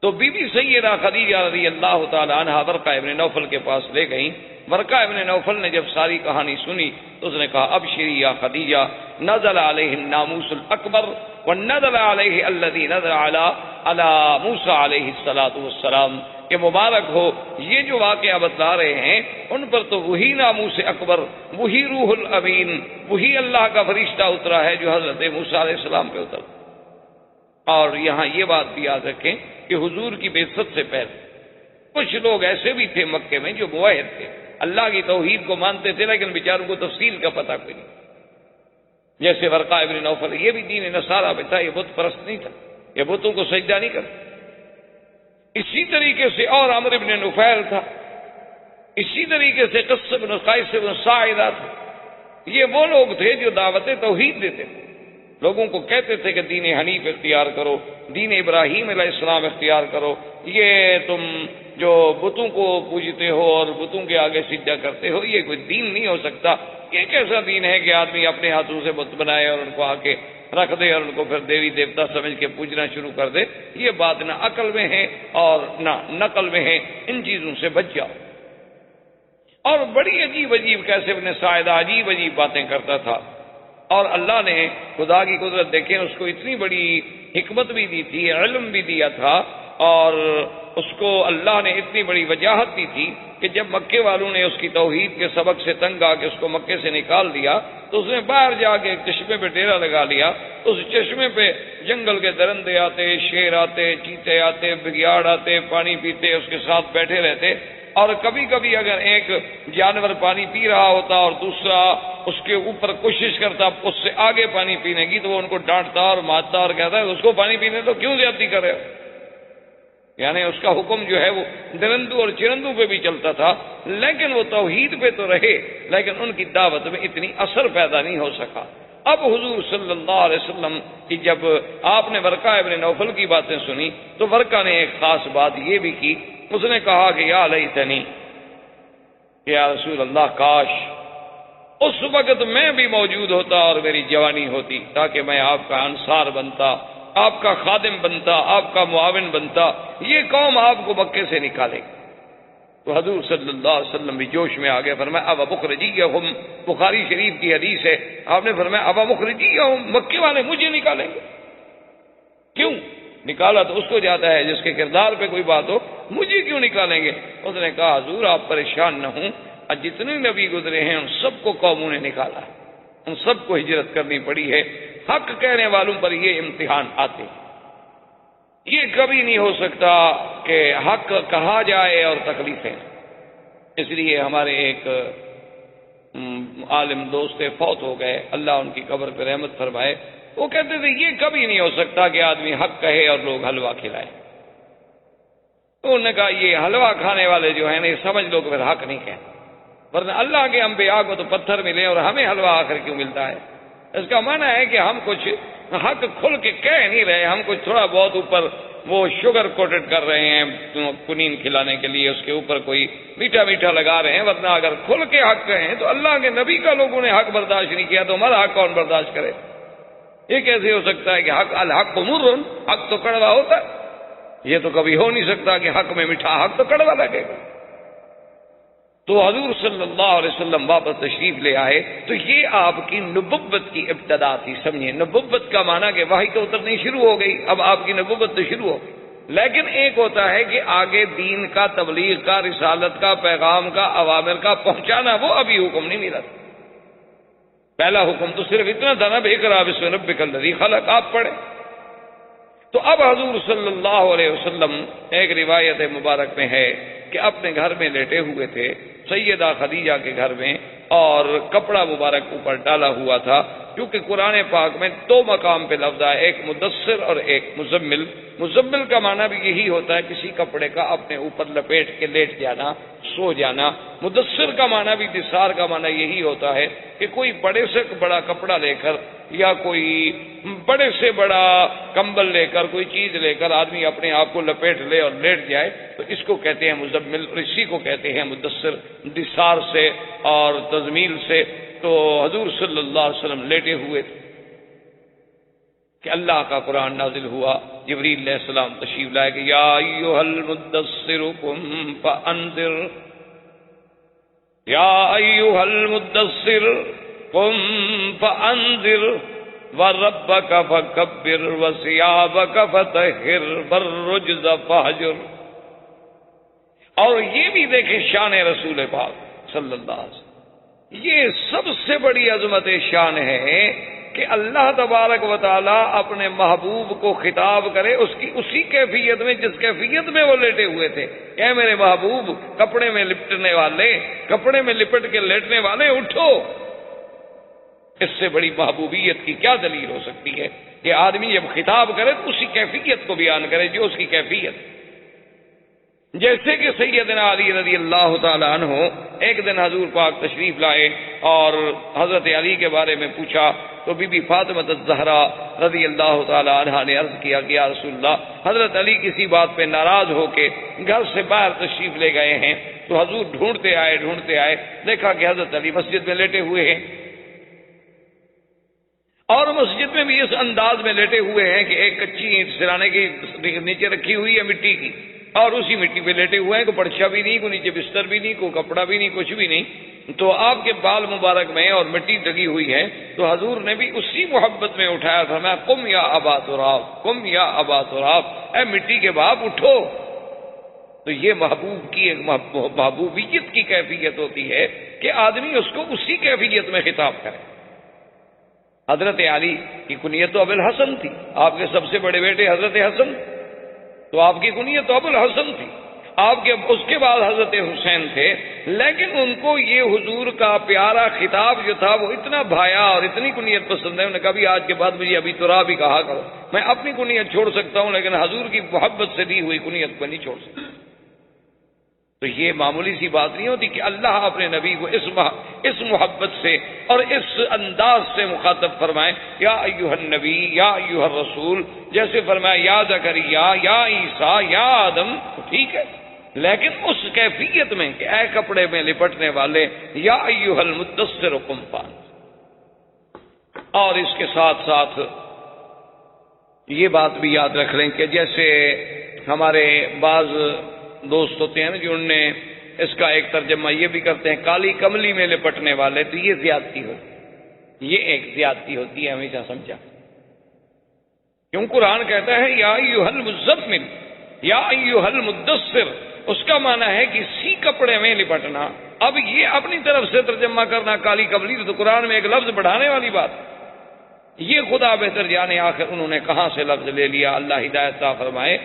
تو بی بی سیدہ خدیجہ رضی اللہ تعالی عنہا ورقہ ابن نوفل کے پاس لے گئیں. ورقہ ابن نوفل نے جب ساری کہانی سنی تو اس نے کہا ابشری یا خدیجہ، نزل علیہ الناموس الاکبر ونزل علیہ الذی نزل علی موسیٰ علیہ السلام، کہ مبارک ہو یہ جو واقعہ بتلا رہے ہیں ان پر تو وہی ناموس اکبر، وہی روح الامین، وہی اللہ کا فرشتہ اترا ہے جو حضرت موسیٰ علیہ السلام پہ اترا. اور یہاں یہ بات بھی یاد رکھیں کہ حضور کی بعثت سے پہلے کچھ لوگ ایسے بھی تھے مکے میں جو موحد تھے، اللہ کی توحید کو مانتے تھے، لیکن بیچاروں کو تفصیل کا پتہ کوئی نہیں. جیسے ورقہ ابن نوفل، یہ بھی دین نصارہ پہ تھا، یہ بت پرست نہیں تھا، یہ بتوں کو سجدہ نہیں کرتا. اسی طریقے سے اور عمرو بن نفیل تھا، اسی طریقے سے قص بن قیس بن ساعدہ تھا. یہ وہ لوگ تھے جو دعوت توحید دیتے تھے، لوگوں کو کہتے تھے کہ دین حنیف اختیار کرو، دین ابراہیم علیہ السلام اختیار کرو، یہ تم جو بتوں کو پوجتے ہو اور بتوں کے آگے سجدہ کرتے ہو یہ کوئی دین نہیں ہو سکتا۔ یہ کیسا دین ہے کہ آدمی اپنے ہاتھوں سے بت بنائے اور ان کو آ کے رکھ دے اور ان کو پھر دیوی دیوتا سمجھ کے پوجنا شروع کر دے؟ یہ بات نہ عقل میں ہے اور نہ نقل میں ہے، ان چیزوں سے بچ جاؤ۔ اور بڑی عجیب عجیب کیسے ابن ساعدہ عجیب عجیب باتیں کرتا تھا، اور اللہ نے خدا کی قدرت دیکھیں، اس کو اتنی بڑی حکمت بھی دی تھی، علم بھی دیا تھا، اور اس کو اللہ نے اتنی بڑی وجاہت دی تھی کہ جب مکے والوں نے اس کی توحید کے سبق سے تنگ آ کے اس کو مکے سے نکال دیا تو اس نے باہر جا کے ایک چشمے پہ ڈیرا لگا لیا۔ اس چشمے پہ جنگل کے درندے آتے، شیر آتے، چیتے آتے، بگیاڑ آتے، پانی پیتے، اس کے ساتھ بیٹھے رہتے، اور کبھی کبھی اگر ایک جانور پانی پی رہا ہوتا اور دوسرا اس کے اوپر کوشش کرتا اس سے آگے پانی پینے کی تو وہ ان کو ڈانٹتا اور مارتا اور کہتا ہے اس کو پانی پینے تو کیوں زیادتی کر رہے ہو؟ یعنی اس کا حکم جو ہے وہ درندوں اور چرندوں پہ بھی چلتا تھا، لیکن وہ توحید پہ تو رہے، لیکن ان کی دعوت میں اتنی اثر پیدا نہیں ہو سکا۔ اب حضور صلی اللہ علیہ وسلم کی جب آپ نے ورقہ ابن نوفل کی باتیں سنی تو ورقہ نے ایک خاص بات یہ بھی کی، اس نے کہا کہ یا لیتنی، یا رسول اللہ کاش اس وقت میں بھی موجود ہوتا اور میری جوانی ہوتی، تاکہ میں آپ کا انصار بنتا، آپ کا خادم بنتا، آپ کا معاون بنتا، یہ قوم آپ کو مکے سے نکالے۔ تو حضور صلی اللہ علیہ وسلم بھی جوش میں آ گئے، فرمایا اب مخرجیہم، بخاری شریف کی حدیث ہے، آپ نے فرمایا اب مخرجیہم، مکے والے مجھے نکالیں گے؟ کیوں نکالا تو اس کو جاتا ہے جس کے کردار پہ کوئی بات ہو، مجھے کیوں نکالیں گے؟ اس نے کہا حضور آپ پریشان نہ ہوں، جتنے نبی گزرے ہیں ان سب کو قوموں نے نکالا، ان سب کو ہجرت کرنی پڑی ہے، حق کہنے والوں پر یہ امتحان آتے، یہ کبھی نہیں ہو سکتا کہ حق کہا جائے اور تکلیفیں۔ اس لیے ہمارے ایک عالم دوست فوت ہو گئے، اللہ ان کی قبر پہ رحمت فرمائے، وہ کہتے تھے یہ کبھی نہیں ہو سکتا کہ آدمی حق کہے اور لوگ حلوہ کھلائے۔ تو انہوں نے کہا یہ حلوہ کھانے والے جو ہیں نا یہ سمجھ لو کہ پھر حق نہیں کہتے، ورنہ اللہ کے انبیاء کو تو پتھر ملے اور ہمیں حلوہ آخر کیوں ملتا ہے؟ اس کا معنی ہے کہ ہم کچھ حق کھل کے کہہ نہیں رہے، ہم کچھ تھوڑا بہت اوپر وہ شوگر کوٹڈ کر رہے ہیں کنین کھلانے کے لیے، اس کے اوپر کوئی میٹھا میٹھا لگا رہے ہیں، ورنہ اگر کھل کے حق کہیں تو اللہ کے نبی کا لوگوں نے حق برداشت نہیں کیا تو ہمارا حق کون برداشت کرے؟ یہ کیسے ہو سکتا ہے کہ حق الحق مر، حق تو کڑوا ہوتا ہے، یہ تو کبھی ہو نہیں سکتا کہ حق میں میٹھا، حق تو کڑوا لگے گا۔ تو حضور صلی اللہ علیہ وسلم واپس تشریف لے آئے تو یہ آپ کی نبوت کی ابتدا تھی، سمجھیے نبوت کا معنی کہ وحی تو اترنی شروع ہو گئی، اب آپ کی نبوت تو شروع ہو گئی، لیکن ایک ہوتا ہے کہ آگے دین کا، تبلیغ کا، رسالت کا، پیغام کا، اوامر کا پہنچانا، وہ ابھی حکم نہیں ملا تھا۔ پہلا حکم تو صرف اتنا تھا نا اقرأ باسم ربک الذی خلق، آپ پڑھیں۔ تو اب حضور صلی اللہ علیہ وسلم ایک روایت مبارک میں ہے کہ اپنے گھر میں لیٹے ہوئے تھے سیدہ خدیجہ کے گھر میں، اور کپڑا مبارک اوپر ڈالا ہوا تھا، کیونکہ قرآن پاک میں دو مقام پہ لفظ ہے، ایک مدثر اور ایک مزمل۔ مزمل کا معنی بھی یہی ہوتا ہے کسی کپڑے کا اپنے اوپر لپیٹ کے لیٹ جانا، سو جانا۔ مدثر کا معنی بھی، دثار کا معنی یہی ہوتا ہے کہ کوئی بڑے سے بڑا کپڑا لے کر یا کوئی بڑے سے بڑا کمبل لے کر، کوئی چیز لے کر آدمی اپنے آپ کو لپیٹ لے اور لیٹ جائے تو اس کو کہتے ہیں مزمل، اور اسی کو کہتے ہیں مدثر، دثار سے اور تزمیل سے۔ تو حضور صلی اللہ علیہ وسلم لیٹے ہوئے تھے کہ اللہ کا قرآن نازل ہوا، جبریل علیہ السلام تشریف لائے کہ یا ایھا المدثر قم فانذر، یا ایھا المدثر قم فانذر وربک فکبر وثیابک فطہر والرجز فہجر۔ اور یہ بھی دیکھیں شان رسول پاک صلی اللہ علیہ وسلم، یہ سب سے بڑی عظمت شان ہے کہ اللہ تبارک و تعالیٰ اپنے محبوب کو خطاب کرے اسی کیفیت میں جس کیفیت میں وہ لیٹے ہوئے تھے، اے میرے محبوب کپڑے میں لپٹنے والے، کپڑے میں لپٹ کے لیٹنے والے اٹھو۔ اس سے بڑی محبوبیت کی کیا دلیل ہو سکتی ہے کہ آدمی جب خطاب کرے تو اسی کیفیت کو بیان کرے جو اس کی کیفیت۔ جیسے کہ سیدنا علی رضی اللہ تعالی عنہ ایک دن حضور پاک تشریف لائے اور حضرت علی کے بارے میں پوچھا تو بی بی فاطمہ الزہرا رضی اللہ تعالی عنہا نے عرض کیا کہ یا رسول اللہ، حضرت علی کسی بات پہ ناراض ہو کے گھر سے باہر تشریف لے گئے ہیں۔ تو حضور ڈھونڈتے آئے، دیکھا کہ حضرت علی مسجد میں لیٹے ہوئے ہیں، اور مسجد میں بھی اس انداز میں لیٹے ہوئے ہیں کہ ایک کچی اینٹ سرانے کی نیچے رکھی ہوئی ہے مٹی کی، اور اسی مٹی پہ لیٹے ہوئے ہیں، کوئی پرچھا بھی نہیں، کوئی نیچے بستر بھی نہیں، کوئی کپڑا بھی نہیں، کچھ بھی نہیں۔ تو آپ کے بال مبارک میں اور مٹی لگی ہوئی ہے، تو حضور نے بھی اسی محبت میں اٹھایا، فرمایا قم یا ابا تراب، قم یا ابا تراب، اے مٹی کے باپ اٹھو۔ تو یہ محبوب کی ایک محبوبیت کی کیفیت ہوتی ہے کہ آدمی اس کو اسی کیفیت میں خطاب کرے۔ حضرت علی کی کنیت تو ابو الحسن تھی، آپ کے سب سے بڑے بیٹے حضرت حسن، تو آپ کی کنیت تو ابو الحسن تھی۔ آپ کے اس کے بعد حضرت حسین تھے، لیکن ان کو یہ حضور کا پیارا خطاب جو تھا وہ اتنا بھایا اور اتنی کنیت پسند ہے، انہوں نے کہا بھی آج کے بعد مجھے ابھی تراب ہی کہا کرو، میں اپنی کنیت چھوڑ سکتا ہوں لیکن حضور کی محبت سے دی ہوئی کنیت کو نہیں چھوڑ سکتا۔ تو یہ معمولی سی بات نہیں ہوتی کہ اللہ اپنے نبی کو اس محبت سے اور اس انداز سے مخاطب فرمائے، یا ایھا النبی یا ایھا الرسول، جیسے فرمایا یا زکریا یا عیسیٰ یا آدم، ٹھیک ہے، لیکن اس کیفیت میں کہ اے کپڑے میں لپٹنے والے، یا ایھا المدثر قم فانذر۔ اور اس کے ساتھ ساتھ یہ بات بھی یاد رکھ لیں کہ جیسے ہمارے بعض دوست ہوتے ہیں نا جو ان نے اس کا ایک ترجمہ یہ بھی کرتے ہیں کالی کملی میں لپٹنے والے، تو یہ زیادتی ہوتی، یہ ایک زیادتی ہوتی ہے، ہمیشہ سمجھا۔ کیوں قرآن کہتا ہے یا ایھا المزمل یا ایھا المدثر، اس کا معنی ہے کسی کپڑے میں لپٹنا۔ اب یہ اپنی طرف سے ترجمہ کرنا کالی کملی، تو قرآن میں ایک لفظ بڑھانے والی بات، یہ خدا بہتر جانے آخر انہوں نے کہاں سے لفظ لے لیا، اللہ ہدایت عطا فرمائے۔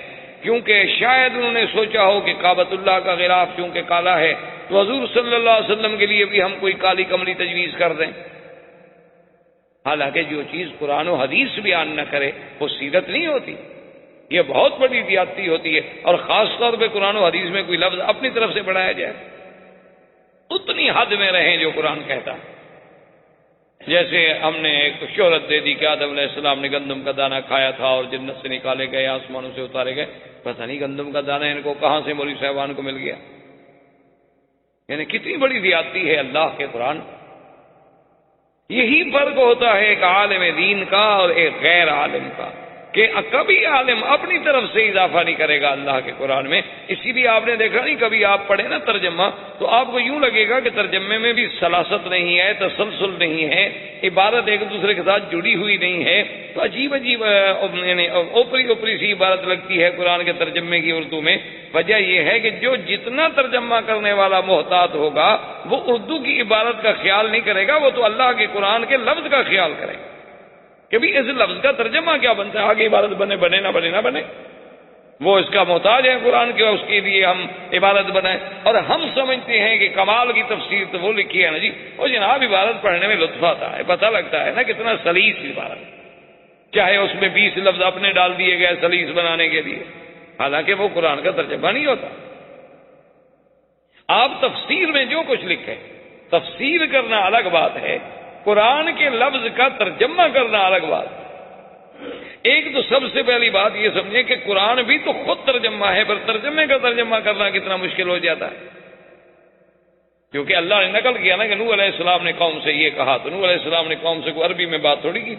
کیونکہ شاید انہوں نے سوچا ہو کہ کعبۃ اللہ کا غلاف چونکہ کالا ہے تو حضور صلی اللہ علیہ وسلم کے لیے بھی ہم کوئی کالی کملی تجویز کر دیں، حالانکہ جو چیز قرآن و حدیث بیان نہ کرے وہ سیرت نہیں ہوتی، یہ بہت بڑی زیادتی ہوتی ہے، اور خاص طور پہ قرآن و حدیث میں کوئی لفظ اپنی طرف سے بڑھایا جائے، اتنی حد میں رہیں جو قرآن کہتا ہے۔ جیسے ہم نے ایک شہرت دے دی کہ آدم علیہ السلام نے گندم کا دانہ کھایا تھا اور جنت سے نکالے گئے، آسمانوں سے اتارے گئے، پتہ نہیں گندم کا دانہ ان کو کہاں سے مولوی صاحبان کو مل گیا۔ یعنی کتنی بڑی زیادتی ہے اللہ کے قرآن۔ یہی فرق ہوتا ہے ایک عالم دین کا اور ایک غیر عالم کا، کہ کبھی عالم اپنی طرف سے اضافہ نہیں کرے گا اللہ کے قرآن میں۔ اسی لیے آپ نے دیکھا نہیں، کبھی آپ پڑھیں نا ترجمہ تو آپ کو یوں لگے گا کہ ترجمے میں بھی سلاست نہیں ہے، تسلسل نہیں ہے، عبارت ایک دوسرے کے ساتھ جڑی ہوئی نہیں ہے، تو عجیب عجیب یعنی اوپری سی عبارت لگتی ہے قرآن کے ترجمے کی اردو میں۔ وجہ یہ ہے کہ جو جتنا ترجمہ کرنے والا محتاط ہوگا وہ اردو کی عبارت کا خیال نہیں کرے گا، وہ تو اللہ کے قرآن کے لفظ کا خیال کرے گا کہ بھی اس لفظ کا ترجمہ کیا بنتا ہے، آگے عبارت بنے نہ بنے، وہ اس کا محتاج ہے قرآن کے، اس کے لیے ہم عبارت بنائیں۔ اور ہم سمجھتے ہیں کہ کمال کی تفسیر تو وہ لکھی ہے نا جی، وہ جناب عبارت پڑھنے میں لطف آتا ہے، پتہ لگتا ہے نا کتنا سلیس عبارت، چاہے اس میں 20 لفظ اپنے ڈال دیے گئے سلیس بنانے کے لیے، حالانکہ وہ قرآن کا ترجمہ نہیں ہوتا۔ آپ تفسیر میں جو کچھ لکھیں، تفسیر کرنا الگ بات ہے، قرآن کے لفظ کا ترجمہ کرنا الگ بات ہے۔ ایک تو سب سے پہلی بات یہ سمجھیں کہ قرآن بھی تو خود ترجمہ ہے، پر ترجمے کا ترجمہ کرنا کتنا مشکل ہو جاتا ہے، کیونکہ اللہ نے نقل کیا نا کہ نوح علیہ السلام نے قوم سے یہ کہا، تو نوح علیہ السلام نے قوم سے کوئی عربی میں بات تھوڑی کی،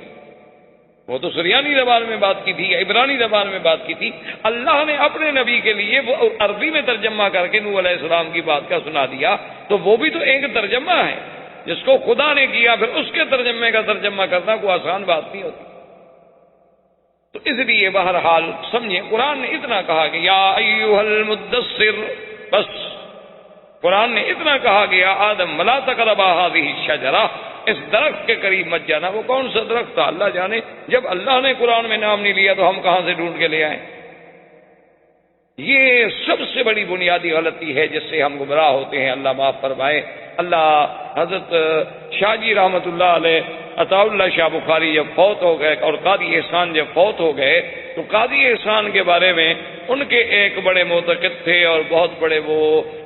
وہ تو سریانی زبان میں بات کی تھی یا عبرانی زبان میں بات کی تھی۔ اللہ نے اپنے نبی کے لیے وہ عربی میں ترجمہ کر کے نوح علیہ السلام کی بات کا سنا دیا، تو وہ بھی تو ایک ترجمہ ہے جس کو خدا نے کیا، پھر اس کے ترجمے کا ترجمہ کرنا کوئی آسان بات نہیں ہوتی۔ تو اس لیے بہرحال سمجھیں، قرآن نے اتنا کہا کہ یا ایھا المدثر، بس قرآن نے اتنا کہا کہ یا آدم ولا تقربا هذه الشجرہ، اس درخت کے قریب مت جانا۔ وہ کون سا درخت تھا اللہ جانے، جب اللہ نے قرآن میں نام نہیں لیا تو ہم کہاں سے ڈھونڈ کے لے آئیں؟ یہ سب سے بڑی بنیادی غلطی ہے جس سے ہم گمراہ ہوتے ہیں، اللہ معاف فرمائے۔ اللہ حضرت شاہ جی رحمۃ اللہ علیہ عطا اللہ شاہ بخاری جب فوت ہو گئے اور قاضی احسان جب فوت ہو گئے تو قاضی احسان کے بارے میں ان کے ایک بڑے معتقد تھے اور بہت بڑے وہ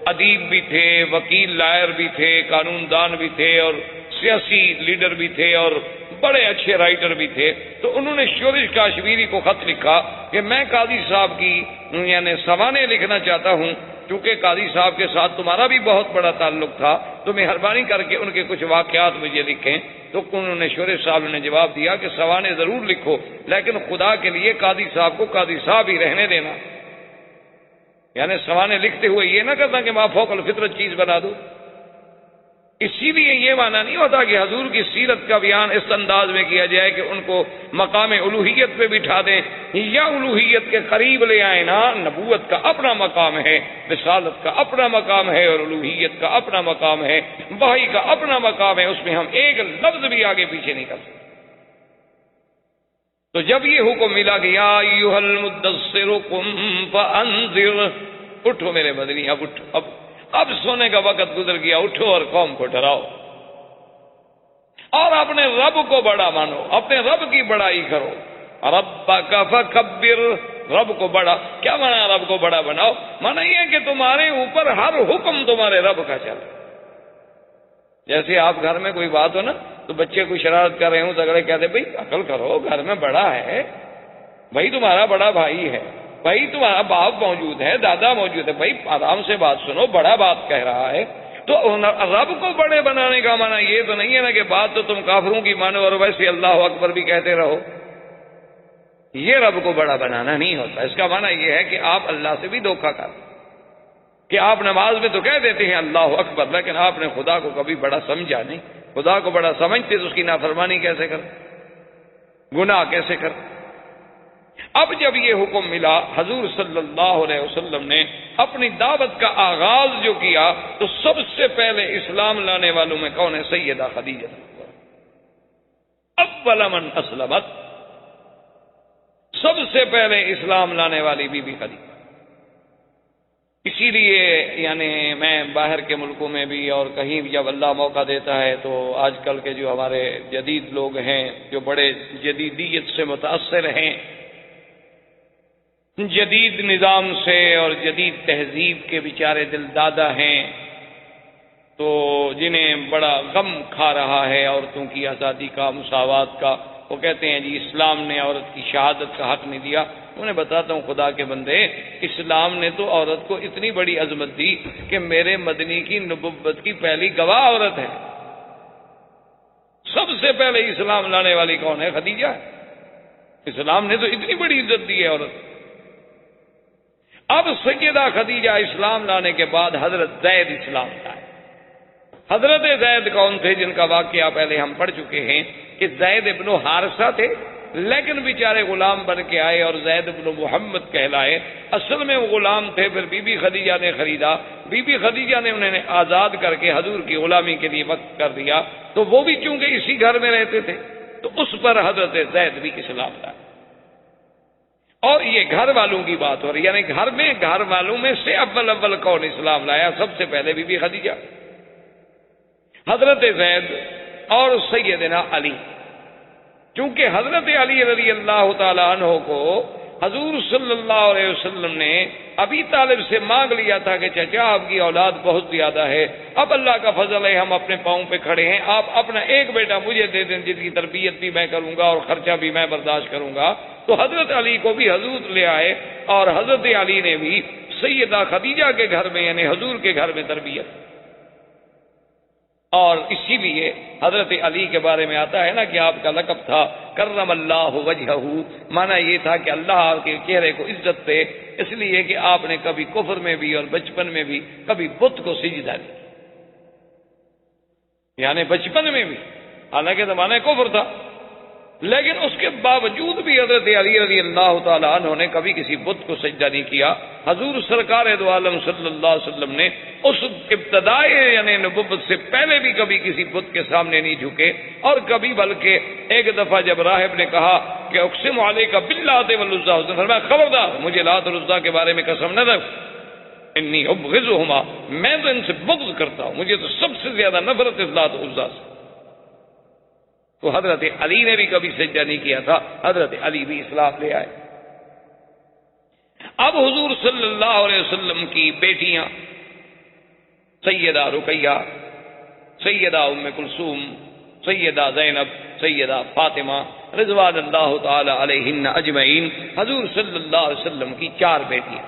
ادیب بھی تھے، وکیل لائر بھی تھے، قانون دان بھی تھے اور سیاسی لیڈر بھی تھے اور بڑے اچھے رائٹر بھی تھے. تو انہوں نے شورش کاشمیری کو خط لکھا کہ میں قاضی صاحب کی یعنی سوانح لکھنا چاہتا ہوں، چونکہ قاضی صاحب کے ساتھ تمہارا بھی بہت بڑا تعلق تھا تو مہربانی کر کے ان کے کچھ واقعات مجھے لکھیں. تو انہوں نے شورش صاحب نے جواب دیا کہ سوانح ضرور لکھو لیکن خدا کے لیے قاضی صاحب کو قاضی صاحب ہی رہنے دینا. یعنی سوانح لکھتے ہوئے یہ نہ کرنا کہ ما فوق الفطرت چیز بنا دو. اسی لیے یہ معنی نہیں ہوتا کہ حضور کی سیرت کا بیان اس انداز میں کیا جائے کہ ان کو مقام الوہیت پہ بٹھا دیں یا الوہیت کے قریب لے آئیں. نا، نبوت کا اپنا مقام ہے، رسالت کا اپنا مقام ہے اور الوہیت کا اپنا مقام ہے، وحی کا اپنا مقام ہے. اس میں ہم ایک لفظ بھی آگے پیچھے نہیں کر سکتے. تو جب یہ حکم ملا کہ یا ایھا المدثر قم فانذر، اٹھو میرے مدنی، اب اٹھو، اب سونے کا وقت گزر گیا، اٹھو اور قوم کو ڈراؤ اور اپنے رب کو بڑا مانو، اپنے رب کی بڑائی کرو. ربک فکبر، رب کو بڑا کیا مانا؟ رب کو بڑا بناؤ، مانا یہ ہے کہ تمہارے اوپر ہر حکم تمہارے رب کا چلے. جیسے آپ گھر میں کوئی بات ہو نا تو بچے کوئی شرارت کر رہے ہوں تو اگلے کہتے بھائی عقل کرو، گھر میں بڑا ہے، بھائی تمہارا بڑا بھائی ہے، بھائی تمہارا باپ موجود ہے، دادا موجود ہے، بھائی آرام سے بات سنو، بڑا بات کہہ رہا ہے. تو رب کو بڑے بنانے کا معنی یہ تو نہیں ہے نا کہ بات تو تم کافروں کی مانو اور ویسے اللہ اکبر بھی کہتے رہو. یہ رب کو بڑا بنانا نہیں ہوتا. اس کا معنی یہ ہے کہ آپ اللہ سے بھی دھوکہ کر کہ آپ نماز میں تو کہہ دیتے ہیں اللہ اکبر، لیکن آپ نے خدا کو کبھی بڑا سمجھا نہیں. خدا کو بڑا سمجھتے تو اس کی نافرمانی کیسے کر، گناہ کیسے کر. اب جب یہ حکم ملا، حضور صلی اللہ علیہ وسلم نے اپنی دعوت کا آغاز جو کیا تو سب سے پہلے اسلام لانے والوں میں کون ہے؟ سیدہ خدیجہ. اول من اسلمت، سب سے پہلے اسلام لانے والی بی بی خدیجہ. اسی لیے یعنی میں باہر کے ملکوں میں بھی اور کہیں بھی جب اللہ موقع دیتا ہے تو آج کل کے جو ہمارے جدید لوگ ہیں جو بڑے جدیدیت سے متاثر ہیں، جدید نظام سے اور جدید تہذیب کے بیچارے دل دادا ہیں، تو جنہیں بڑا غم کھا رہا ہے عورتوں کی آزادی کا، مساوات کا، وہ کہتے ہیں جی اسلام نے عورت کی شہادت کا حق نہیں دیا. انہیں بتاتا ہوں خدا کے بندے، اسلام نے تو عورت کو اتنی بڑی عظمت دی کہ میرے مدنی کی نبوت کی پہلی گواہ عورت ہے. سب سے پہلے اسلام لانے والی کون ہے؟ خدیجہ. اسلام نے تو اتنی بڑی عزت دی ہے عورت. اب سیدہ خدیجہ اسلام لانے کے بعد حضرت زید اسلام لائے. حضرت زید کون تھے؟ جن کا واقعہ پہلے ہم پڑھ چکے ہیں کہ زید ابن حارثہ تھے، لیکن بیچارے غلام بن کے آئے اور زید ابن محمد کہلائے. اصل میں وہ غلام تھے، پھر بی بی خدیجہ نے خریدا، بی بی خدیجہ نے انہیں آزاد کر کے حضور کی غلامی کے لیے وقف کر دیا. تو وہ بھی چونکہ اسی گھر میں رہتے تھے تو اس پر حضرت زید بھی اسلام لائے. اور یہ گھر والوں کی بات ہو رہی، یعنی گھر میں گھر والوں میں سے اول کون اسلام لایا؟ سب سے پہلے بی بی خدیجہ، حضرت زید اور سیدنا علی. چونکہ حضرت علی رضی اللہ تعالی عنہ کو حضور صلی اللہ علیہ وسلم نے ابی طالب سے مانگ لیا تھا کہ چچا آپ کی اولاد بہت زیادہ ہے، اب اللہ کا فضل ہے ہم اپنے پاؤں پہ کھڑے ہیں، آپ اپنا ایک بیٹا مجھے دے دیں جس کی تربیت بھی میں کروں گا اور خرچہ بھی میں برداشت کروں گا. تو حضرت علی کو بھی حضور لے آئے اور حضرت علی نے بھی سیدہ خدیجہ کے گھر میں یعنی حضور کے گھر میں تربیت. اور اسی لیے حضرت علی کے بارے میں آتا ہے نا کہ آپ کا لقب تھا کرم اللہ وجہہ، مانا یہ تھا کہ اللہ آپ کے چہرے کو عزت دے، اس لیے کہ آپ نے کبھی کفر میں بھی اور بچپن میں بھی کبھی بت کو سجدہ نہیں، یعنی بچپن میں بھی، حالانکہ زمانہ کفر تھا، لیکن اس کے باوجود بھی حضرت علی رضی اللہ تعالی عنہ نے کبھی کسی بت کو سجدہ نہیں کیا. حضور سرکار دو عالم صلی اللہ علیہ وسلم نے اس ابتدائی یعنی نبوت سے پہلے بھی کبھی کسی بت کے سامنے نہیں جھکے، اور کبھی بلکہ ایک دفعہ جب راہب نے کہا کہ اقسم علیک باللات والعزی، اس نے فرمایا خبردار مجھے لات اور عزی کے بارے میں قسم نہ رکھ، انی ابغضہما، میں تو ان سے بغض کرتا ہوں، مجھے تو سب سے زیادہ نفرت ہے لات و عزی سے. تو حضرت علی نے بھی کبھی سجدہ نہیں کیا تھا، حضرت علی بھی اسلام لے آئے۔ اب حضور صلی اللہ علیہ وسلم کی بیٹیاں سیدہ رقیہ، سیدہ ام کلثوم، سیدہ زینب، سیدہ فاطمہ رضوان اللہ تعالی علیہن اجمعین، حضور صلی اللہ علیہ وسلم کی 4 بیٹیاں۔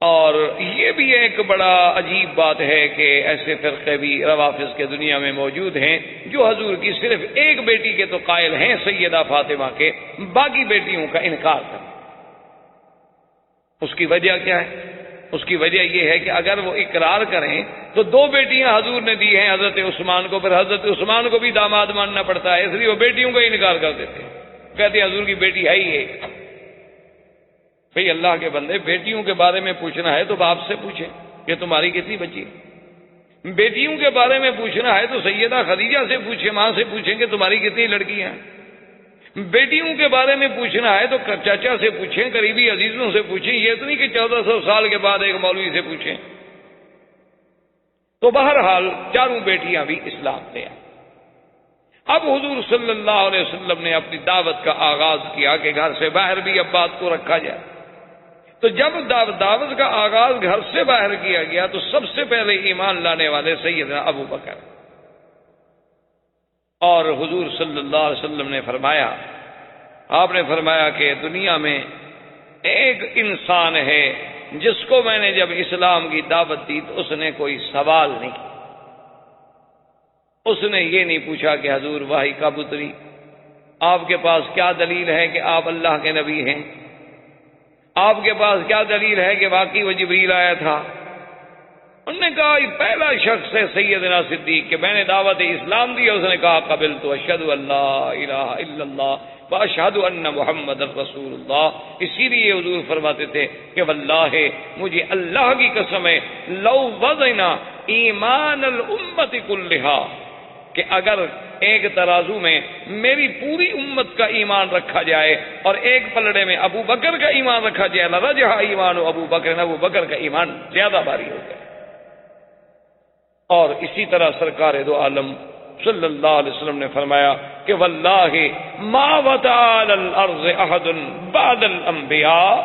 اور یہ بھی ایک بڑا عجیب بات ہے کہ ایسے فرقے بھی روافض کے دنیا میں موجود ہیں جو حضور کی صرف ایک بیٹی کے تو قائل ہیں سیدہ فاطمہ کے، باقی بیٹیوں کا انکار کریں۔ اس کی وجہ کیا ہے؟ اس کی وجہ یہ ہے کہ اگر وہ اقرار کریں تو 2 بیٹیاں حضور نے دی ہیں حضرت عثمان کو، پھر حضرت عثمان کو بھی داماد ماننا پڑتا ہے، اس لیے وہ بیٹیوں کا انکار کر دیتے ہیں، کہتے ہیں حضور کی بیٹی ہے ہی ایک۔ بھئی اللہ کے بندے، بیٹیوں کے بارے میں پوچھنا ہے تو باپ سے پوچھیں کہ تمہاری کتنی بچی ہے۔ بیٹیوں کے بارے میں پوچھنا ہے تو سیدہ خدیجہ سے پوچھیں، ماں سے پوچھیں کہ تمہاری کتنی لڑکیاں ہیں۔ بیٹیوں کے بارے میں پوچھنا ہے تو چاچا سے پوچھیں، قریبی عزیزوں سے پوچھیں، یہ تو نہیں کہ 1400 سال کے بعد ایک مولوی سے پوچھیں۔ تو بہرحال 4 بیٹیاں بھی اسلام لے آئیں۔ اب حضور صلی اللہ علیہ وسلم نے اپنی دعوت کا آغاز کیا کہ گھر سے باہر بھی اب بات کو رکھا جائے۔ تو جب دعوت کا آغاز گھر سے باہر کیا گیا تو سب سے پہلے ایمان لانے والے سیدنا ابو بکر، اور حضور صلی اللہ علیہ وسلم نے فرمایا، آپ نے فرمایا کہ دنیا میں ایک انسان ہے جس کو میں نے جب اسلام کی دعوت دی تو اس نے کوئی سوال نہیں کیا، اس نے یہ نہیں پوچھا کہ حضور وحی کب اتری، آپ کے پاس کیا دلیل ہے کہ آپ اللہ کے نبی ہیں، آپ کے پاس کیا دلیل ہے کہ واقعی وہ جبریل آیا تھا۔ انہوں نے کہا یہ پہلا شخص ہے سیدنا صدیق کہ میں نے دعوت اسلام دی، اس نے کہا قبلت اشہد ان لا الہ الا اللہ واشہد ان محمد رسول اللہ۔ اسی لیے حضور فرماتے تھے کہ واللہ مجھے اللہ کی قسم ہے لو وزنا ایمان الامت کلھا، کہ اگر ایک ترازو میں میری پوری امت کا ایمان رکھا جائے اور ایک پلڑے میں ابو بکر کا ایمان رکھا جائے لرجح ایمان ابو بکر، ابو بکر کا ایمان زیادہ بھاری ہو گیا۔ اور اسی طرح سرکار دو عالم صلی اللہ علیہ وسلم نے فرمایا کہ واللہ ما وطأ علی الارض احد بعد الانبیاء،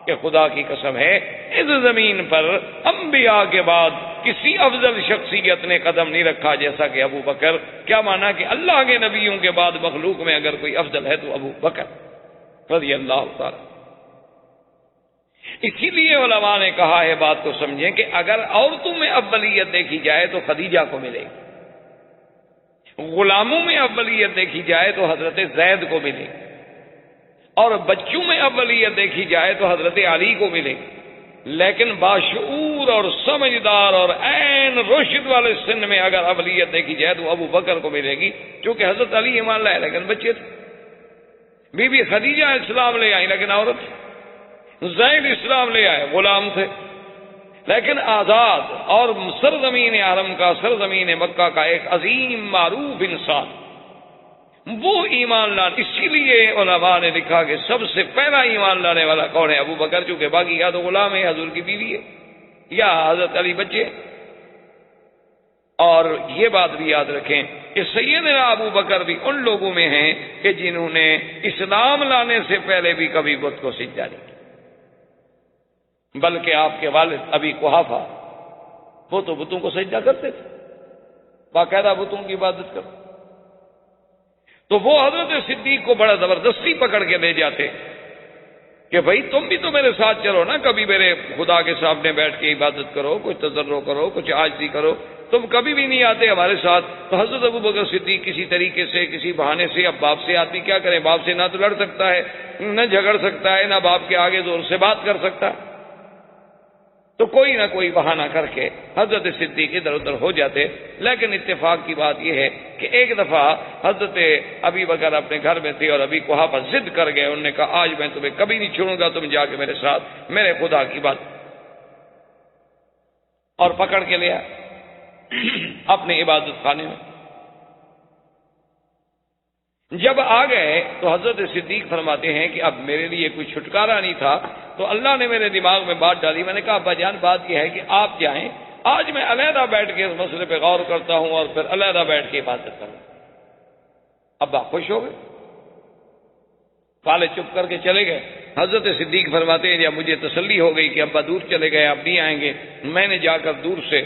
کہ خدا کی قسم ہے اس زمین پر انبیاء کے بعد کسی افضل شخصیت نے قدم نہیں رکھا جیسا کہ ابو بکر۔ کیا مانا کہ اللہ کے نبیوں کے بعد مخلوق میں اگر کوئی افضل ہے تو ابو بکر رضی اللہ تعالی۔ اسی لیے علماء نے کہا ہے، بات کو سمجھیں، کہ اگر عورتوں میں اولیت دیکھی جائے تو خدیجہ کو ملے گی، غلاموں میں اولیت دیکھی جائے تو حضرت زید کو ملے گی، اور بچوں میں اولیت دیکھی جائے تو حضرت علی کو ملے گی۔ لیکن باشعور اور سمجھدار اور عین رشد والے سن میں اگر اولیت دیکھی جائے تو ابو بکر کو ملے گی، چونکہ حضرت علی ایمان لائے لیکن بچے تھے، بی بی خدیجہ اسلام لے آئی لیکن عورت تھی، زید اسلام لے آئے غلام تھے لیکن آزاد، اور سرزمین حرم کا، سرزمین مکہ کا ایک عظیم معروف انسان، وہ ایمان لانے۔ اسی لیے علماء نے لکھا کہ سب سے پہلا ایمان لانے والا کون ہے؟ ابو بکر، چونکہ باقی یا تو غلام ہے، حضور کی بیوی ہے، یا حضرت علی بچے۔ اور یہ بات بھی یاد رکھیں کہ سیدنا ابو بکر بھی ان لوگوں میں ہیں کہ جنہوں نے اسلام لانے سے پہلے بھی کبھی بت کو سجدہ نہیں کیا، بلکہ آپ کے والد ابی قحافہ وہ تو بتوں کو سجدہ کرتے تھے، باقاعدہ بتوں کی عبادت کرتے، تو وہ حضرت صدیق کو بڑا زبردستی پکڑ کے لے جاتے کہ بھائی تم بھی تو میرے ساتھ چلو نا، کبھی میرے خدا کے سامنے بیٹھ کے عبادت کرو، کچھ تضرع کرو، کچھ عاجزی کرو، تم کبھی بھی نہیں آتے ہمارے ساتھ۔ تو حضرت ابو بکر صدیق کسی طریقے سے، کسی بہانے سے، اب باپ سے آدمی کیا کرے، باپ سے نہ تو لڑ سکتا ہے، نہ جھگڑ سکتا ہے، نہ باپ کے آگے زور سے بات کر سکتا ہے، تو کوئی نہ کوئی بہانہ کر کے حضرت صدیق ادھر ادھر ہو جاتے۔ لیکن اتفاق کی بات یہ ہے کہ ایک دفعہ حضرت ابی بکر اپنے گھر میں تھے اور ابی قحافہ ضد کر گئے، انہوں نے کہا آج میں تمہیں کبھی نہیں چھوڑوں گا، تم جا کے میرے ساتھ میرے خدا کی بات، اور پکڑ کے لیا اپنے عبادت خانے میں۔ جب آ گئے تو حضرت صدیق فرماتے ہیں کہ اب میرے لیے کوئی چھٹکارا نہیں تھا، تو اللہ نے میرے دماغ میں بات ڈالی، میں نے کہا ابا جان بات یہ ہے کہ آپ جائیں آج میں علیحدہ بیٹھ کے اس مسئلے پہ غور کرتا ہوں اور پھر علیحدہ بیٹھ کے عبادت کروں. ابا خوش ہو گئے، والد چپ کر کے چلے گئے. حضرت صدیق فرماتے ہیں جب مجھے تسلی ہو گئی کہ ابا دور چلے گئے، اب نہیں آئیں گے، میں نے جا کر دور سے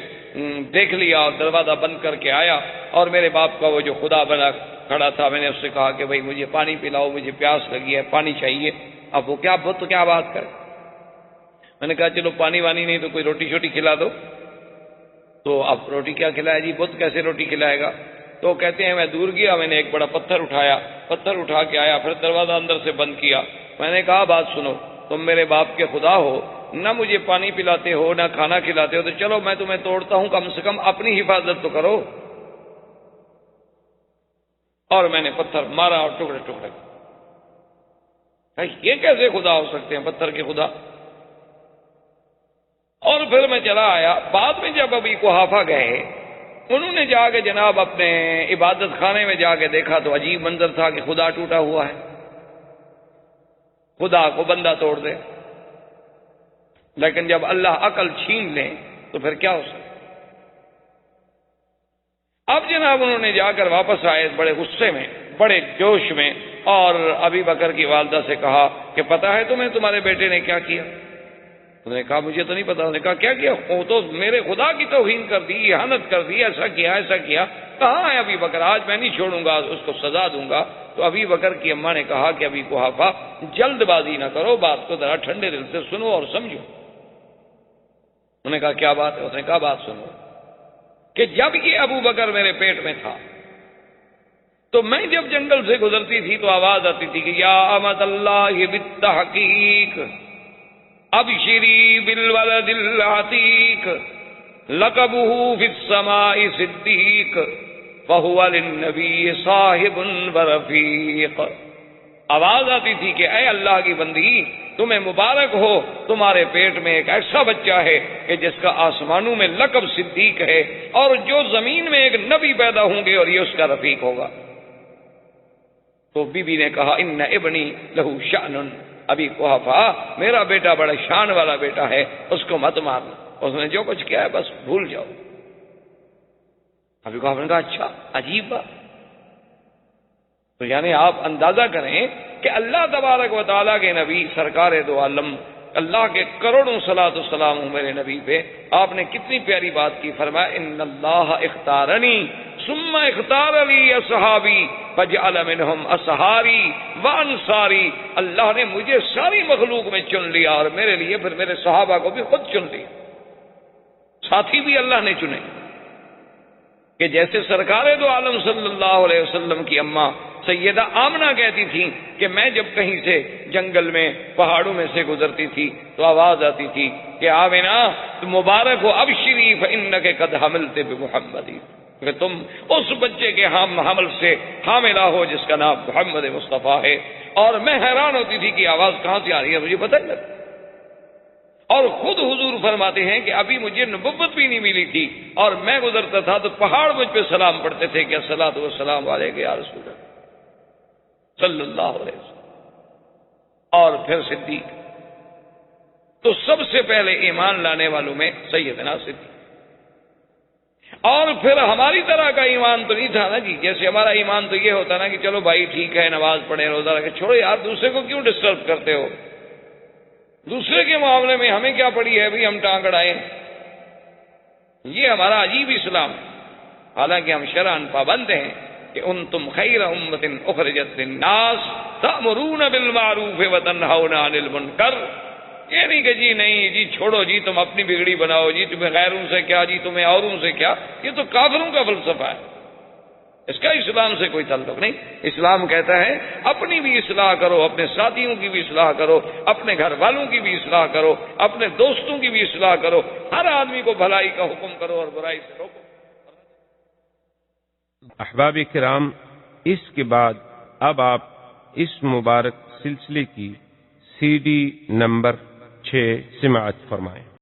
دیکھ لیا اور دروازہ بند کر کے آیا، اور میرے باپ کا وہ جو خدا بنا کھڑا تھا، میں نے اس سے کہا کہ بھائی مجھے پانی پلاؤ، مجھے پیاس لگی ہے، پانی چاہیے. اب وہ کیا بت کیا بات کرے. میں نے کہا چلو پانی وانی نہیں تو کوئی روٹی شوٹی کھلا دو. تو اب روٹی کیا کھلائے جی، بت کیسے روٹی کھلائے گا. تو کہتے ہیں میں دور گیا، میں نے ایک بڑا پتھر اٹھایا، پتھر اٹھا کے آیا، پھر دروازہ اندر سے بند کیا. میں نے کہا بات سنو، تم میرے باپ کے خدا ہو، نہ مجھے پانی پلاتے ہو نہ کھانا کھلاتے ہو، تو چلو میں تمہیں توڑتا ہوں، کم سے کم اپنی حفاظت تو کرو. اور میں نے پتھر مارا اور ٹکڑے ٹکڑے. یہ کیسے خدا ہو سکتے ہیں پتھر کے خدا. اور پھر میں چلا آیا. بعد میں جب ابھی قحافہ گئے، انہوں نے جا کے جناب اپنے عبادت خانے میں جا کے دیکھا تو عجیب منظر تھا کہ خدا ٹوٹا ہوا ہے. خدا کو بندہ توڑ دے. لیکن جب اللہ عقل چھین لے تو پھر کیا ہو سکتا. اب جناب انہوں نے جا کر واپس آئے بڑے غصے میں، بڑے جوش میں، اور ابی بکر کی والدہ سے کہا کہ پتہ ہے تمہیں تمہارے بیٹے نے کیا کیا. انہوں نے کہا مجھے تو نہیں پتا. انہوں نے کہا کیا کیا. وہ تو میرے خدا کی توہین کر دی، اہانت کر دی، ایسا کیا ایسا کیا. کہاں ہے ابی بکر؟ آج میں نہیں چھوڑوں گا، اس کو سزا دوں گا. تو ابی بکر کی اماں نے کہا کہ ابی قحافہ جلد بازی نہ کرو، بات کو ذرا ٹھنڈے دل سے سنو اور سمجھو. انہوں نے کہا کیا بات ہے. اس نے کہا بات سنو کہ جب یہ ابو بکر میرے پیٹ میں تھا تو میں جب جنگل سے گزرتی تھی تو آواز آتی تھی کہ یا امت اللہ بالتحقیق ابشری بالولد العتیق لقبہ فی السماء صدیق فہو للنبی صاحب ورفیق. آواز آتی تھی کہ اے اللہ کی بندی، تمہیں مبارک ہو، تمہارے پیٹ میں ایک ایسا بچہ ہے کہ جس کا آسمانوں میں لقب صدیق ہے، اور جو زمین میں ایک نبی پیدا ہوں گے اور یہ اس کا رفیق ہوگا. تو بی بی نے کہا ان ابنی لہو شأن. ابھی قحافہ میرا بیٹا بڑا شان والا بیٹا ہے، اس کو مت مارنا، اس نے جو کچھ کیا ہے بس بھول جاؤ. ابھی قحافہ نے کہا اچھا عجیب بات. تو یعنی آپ اندازہ کریں کہ اللہ تبارک و تعالیٰ کے نبی سرکار دو عالم، اللہ کے کروڑوں صلاۃ و سلام میرے نبی پہ، آپ نے کتنی پیاری بات کی. فرمایا ان اللہ اختارنی ثم اختار لی اصحابی فجعل منہم اصحاری وانصاری. اللہ نے مجھے ساری مخلوق میں چن لیا اور میرے لیے پھر میرے صحابہ کو بھی خود چن لیا. ساتھی بھی اللہ نے چنے. کہ جیسے سرکار دو عالم صلی اللہ علیہ وسلم کی اماں سیدہ آمنہ کہتی تھی کہ میں جب کہیں سے جنگل میں پہاڑوں میں سے گزرتی تھی تو آواز آتی تھی کہ آمنہ مبارک ہو ابشری فانک قد حملت بمحمد، کہ تم اس بچے کے حمل سے حاملہ ہو جس کا نام محمد مصطفیٰ ہے. اور میں حیران ہوتی تھی کہ آواز کہاں سے آ رہی ہے، مجھے پتہ نہیں لگتا. اور خود حضور فرماتے ہیں کہ ابھی مجھے نبوت بھی نہیں ملی تھی اور میں گزرتا تھا تو پہاڑ مجھ پہ سلام پڑھتے تھے کہ الصلاۃ والسلام علیک یا رسول اللہ صلی اللہ علیہ وسلم. اور پھر صدیق. تو سب سے پہلے ایمان لانے والوں میں سیدنا صدیق. اور پھر ہماری طرح کا ایمان تو نہیں تھا نا جی. جیسے ہمارا ایمان تو یہ ہوتا نا کہ چلو بھائی ٹھیک ہے نماز پڑھیں روزہ رکھیں، چھوڑو یار دوسرے کو کیوں ڈسٹرب کرتے ہو، دوسرے کے معاملے میں ہمیں کیا پڑی ہے بھی ہم ٹانگ اڑائیں. یہ ہمارا عجیب اسلام ہے. حالانکہ ہم شرعاً پابند ہیں کہ انتم خیر امت اخرجت للناس تأمرون بالمعروف وتنہون عن المنکر. یہ نہیں کہ جی نہیں جی چھوڑو جی تم اپنی بگڑی بناؤ جی، تمہیں غیروں سے کیا جی تمہیں اوروں سے کیا. یہ تو کافروں کا فلسفہ ہے، اس کا اسلام سے کوئی تعلق نہیں. اسلام کہتا ہے اپنی بھی اصلاح کرو، اپنے ساتھیوں کی بھی اصلاح کرو، اپنے گھر والوں کی بھی اصلاح کرو، اپنے دوستوں کی بھی اصلاح کرو، ہر آدمی کو بھلائی کا حکم کرو اور برائی سے روکو. احباب کرام، اس کے بعد اب آپ اس مبارک سلسلے کی CD نمبر 6 سماعت فرمائیں.